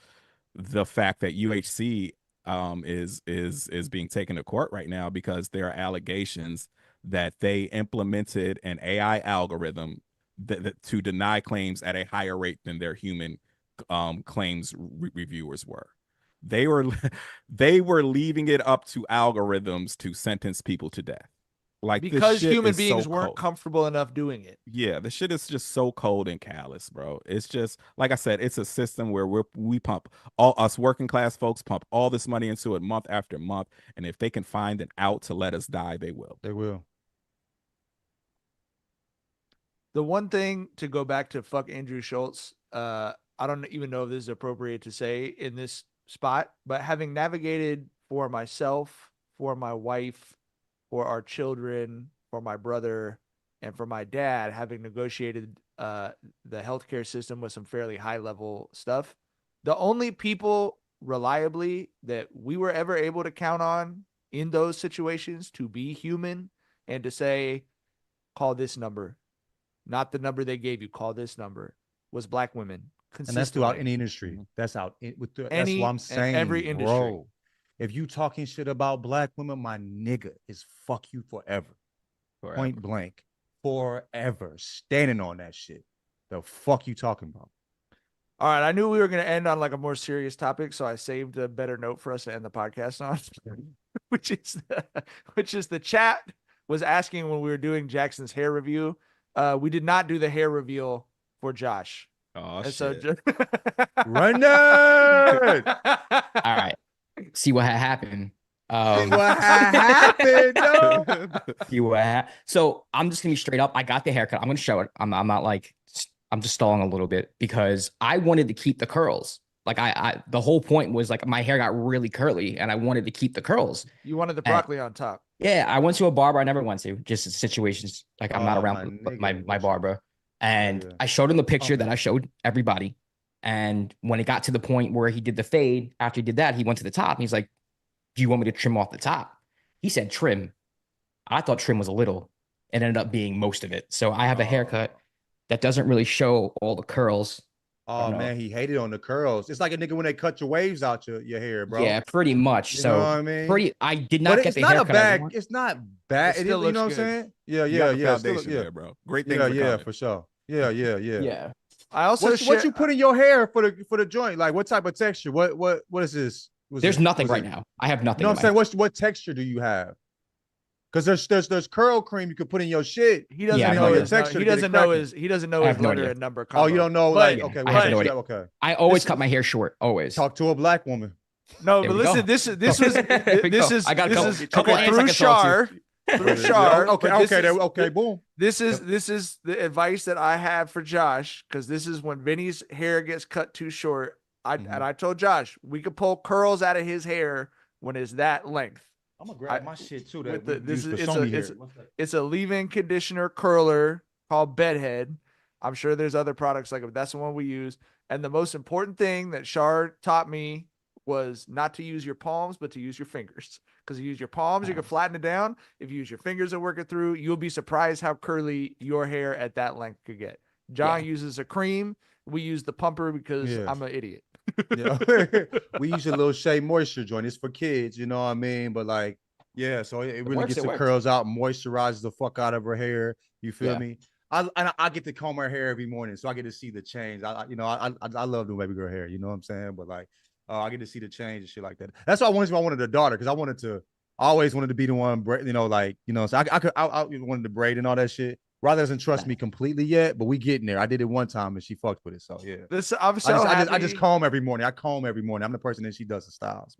the fact that UHC is being taken to court right now because there are allegations that they implemented an AI algorithm that to deny claims at a higher rate than their human claims reviewers were. They were leaving it up to algorithms to sentence people to death, like, because human beings weren't comfortable enough doing it. Yeah, the shit is just so cold and callous, bro. It's just, like I said, it's a system where we pump us working class folks pump all this money into it month after month, and if they can find an out to let us die, they will. The one thing, to go back to fuck Andrew Schulz, I don't even know if this is appropriate to say in this spot, but having navigated for myself, for my wife, for our children, for my brother, and for my dad, having negotiated the healthcare system with some fairly high level stuff, the only people reliably that we were ever able to count on in those situations to be human and to say, call this number, not the number they gave you, call this number, was black women. And that's throughout any industry. That's that's what I'm saying. Every industry. Bro, if you talking shit about black women, my nigga, is fuck you forever. Point blank. Forever. Standing on that shit. The fuck you talking about? All right. I knew we were going to end on like a more serious topic, so I saved a better note for us to end the podcast on, which is the chat was asking when we were doing Jackson's hair review. We did not do the hair reveal for Josh. Oh, and shit. So Run it! All right. See what happened. See what happened? No. See what happened. So I'm just gonna be straight up. I got the haircut. I'm gonna show it. I'm not like, I'm just stalling a little bit because I wanted to keep the curls. Like the whole point was like my hair got really curly and I wanted to keep the curls. You wanted the broccoli on top. Yeah, I went to a barber I never went to, just situations like I'm not around my barber. And I showed him the picture that I showed everybody. And when it got to the point where he did the fade, after he did that, he went to the top. And he's like, do you want me to trim off the top? He said trim. I thought trim was a little. It ended up being most of it. So I have a haircut that doesn't really show all the curls. Oh man, he hated on the curls. It's like a nigga when they cut your waves out your hair, bro. Yeah, pretty much. You know what I mean? I did not get the haircut. It's not bad. It still looks you know what I'm saying? Yeah. There, bro. Great thing. Yeah, for sure. Yeah. I also what you put in your hair for the joint? Like what type of texture? What is this? There's nothing right now. I have nothing. You know what I'm saying? What texture do you have? Because there's curl cream you could put in your shit. He doesn't know his texture. He doesn't know his letter and number combo. Oh, you don't know? But, okay. I have no idea. Okay. I always cut my hair short. Always. Talk to a black woman. No, but listen, this is I got a couple through Shar. Through Shar. Okay, boom. This is the advice that I have for Josh, because this is when Vinny's hair gets cut too short. And I told Josh we could pull curls out of his hair when it's that length. I'm gonna grab my shit too. It's a leave-in conditioner curler called Bedhead. I'm sure there's other products like it, but that's the one we use. And the most important thing that Shar taught me was not to use your palms, but to use your fingers. Because if you use your palms, you can flatten it down. If you use your fingers to work it through, you'll be surprised how curly your hair at that length could get. John uses a cream. We use the pumper because I'm an idiot. We use a little Shea Moisture joint. It's for kids, you know what I mean? But like, so it really gets the curls out, moisturizes the fuck out of her hair. You feel me? I get to comb her hair every morning, so I get to see the change. I love the baby girl hair. You know what I'm saying? But like, I get to see the change and shit like that. That's why I wanted a daughter, because I always wanted to be the one, so I wanted to braid and all that shit. Ryder doesn't trust me completely yet, but we getting there. I did it one time and she fucked with it. So yeah. I just comb every morning. I'm the person that she does the styles.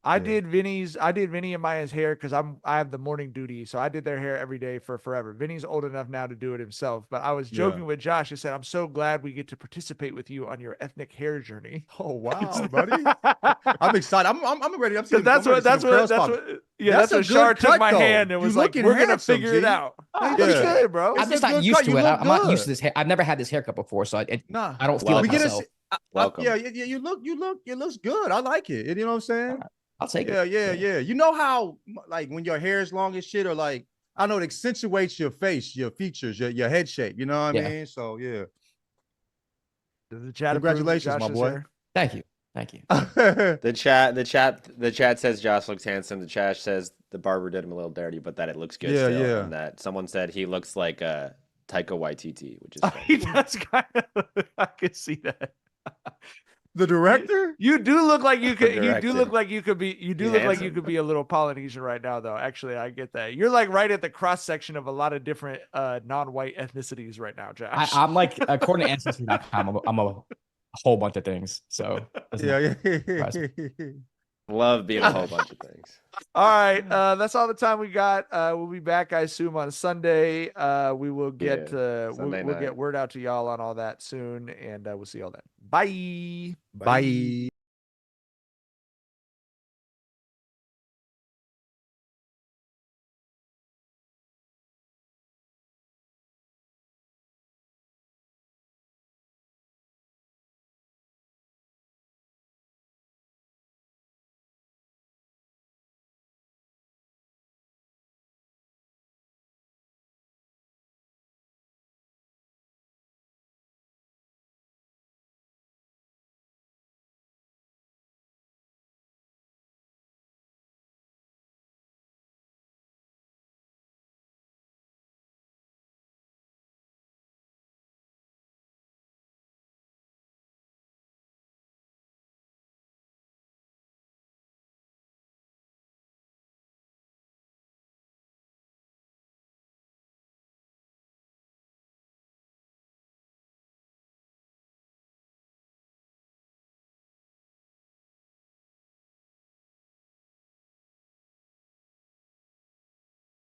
I did Vinny and Maya's hair because I have the morning duty, so I did their hair every day for forever. Vinny's old enough now to do it himself, but I was joking with Josh. I said, "I'm so glad we get to participate with you on your ethnic hair journey." Oh wow, buddy! I'm excited. I'm ready. That's what Shar took my hand and was like, "We're gonna figure it out." Good, bro. I'm just not used to it. I'm not used to this hair. I've never had this haircut before, so I don't feel like myself. Welcome. You look. It looks good. I like it. You know what I'm saying? I'll take it. Yeah. You know how, like, when your hair is long as shit, or like, I know it accentuates your face, your features, your head shape. You know what I mean? So yeah. Congratulations, my boy. Hair? Thank you. The chat says Josh looks handsome. The chat says the barber did him a little dirty, but that it looks good still. Yeah. And that someone said he looks like Taika Waititi, which is funny. He does kind of. I can see that. The director? You do look like you could. You do look like you could be. You do look like you could be a little Polynesian right now, though. Actually, I get that. You're like right at the cross section of a lot of different non-white ethnicities right now, Josh. I'm like, according to Ancestry.com, I'm a whole bunch of things. So yeah. Love being a whole bunch of things. All right, that's all the time we got. We'll be back, I assume, on Sunday. We will get we'll get word out to y'all on all that soon, and we'll see y'all then. Bye. Bye.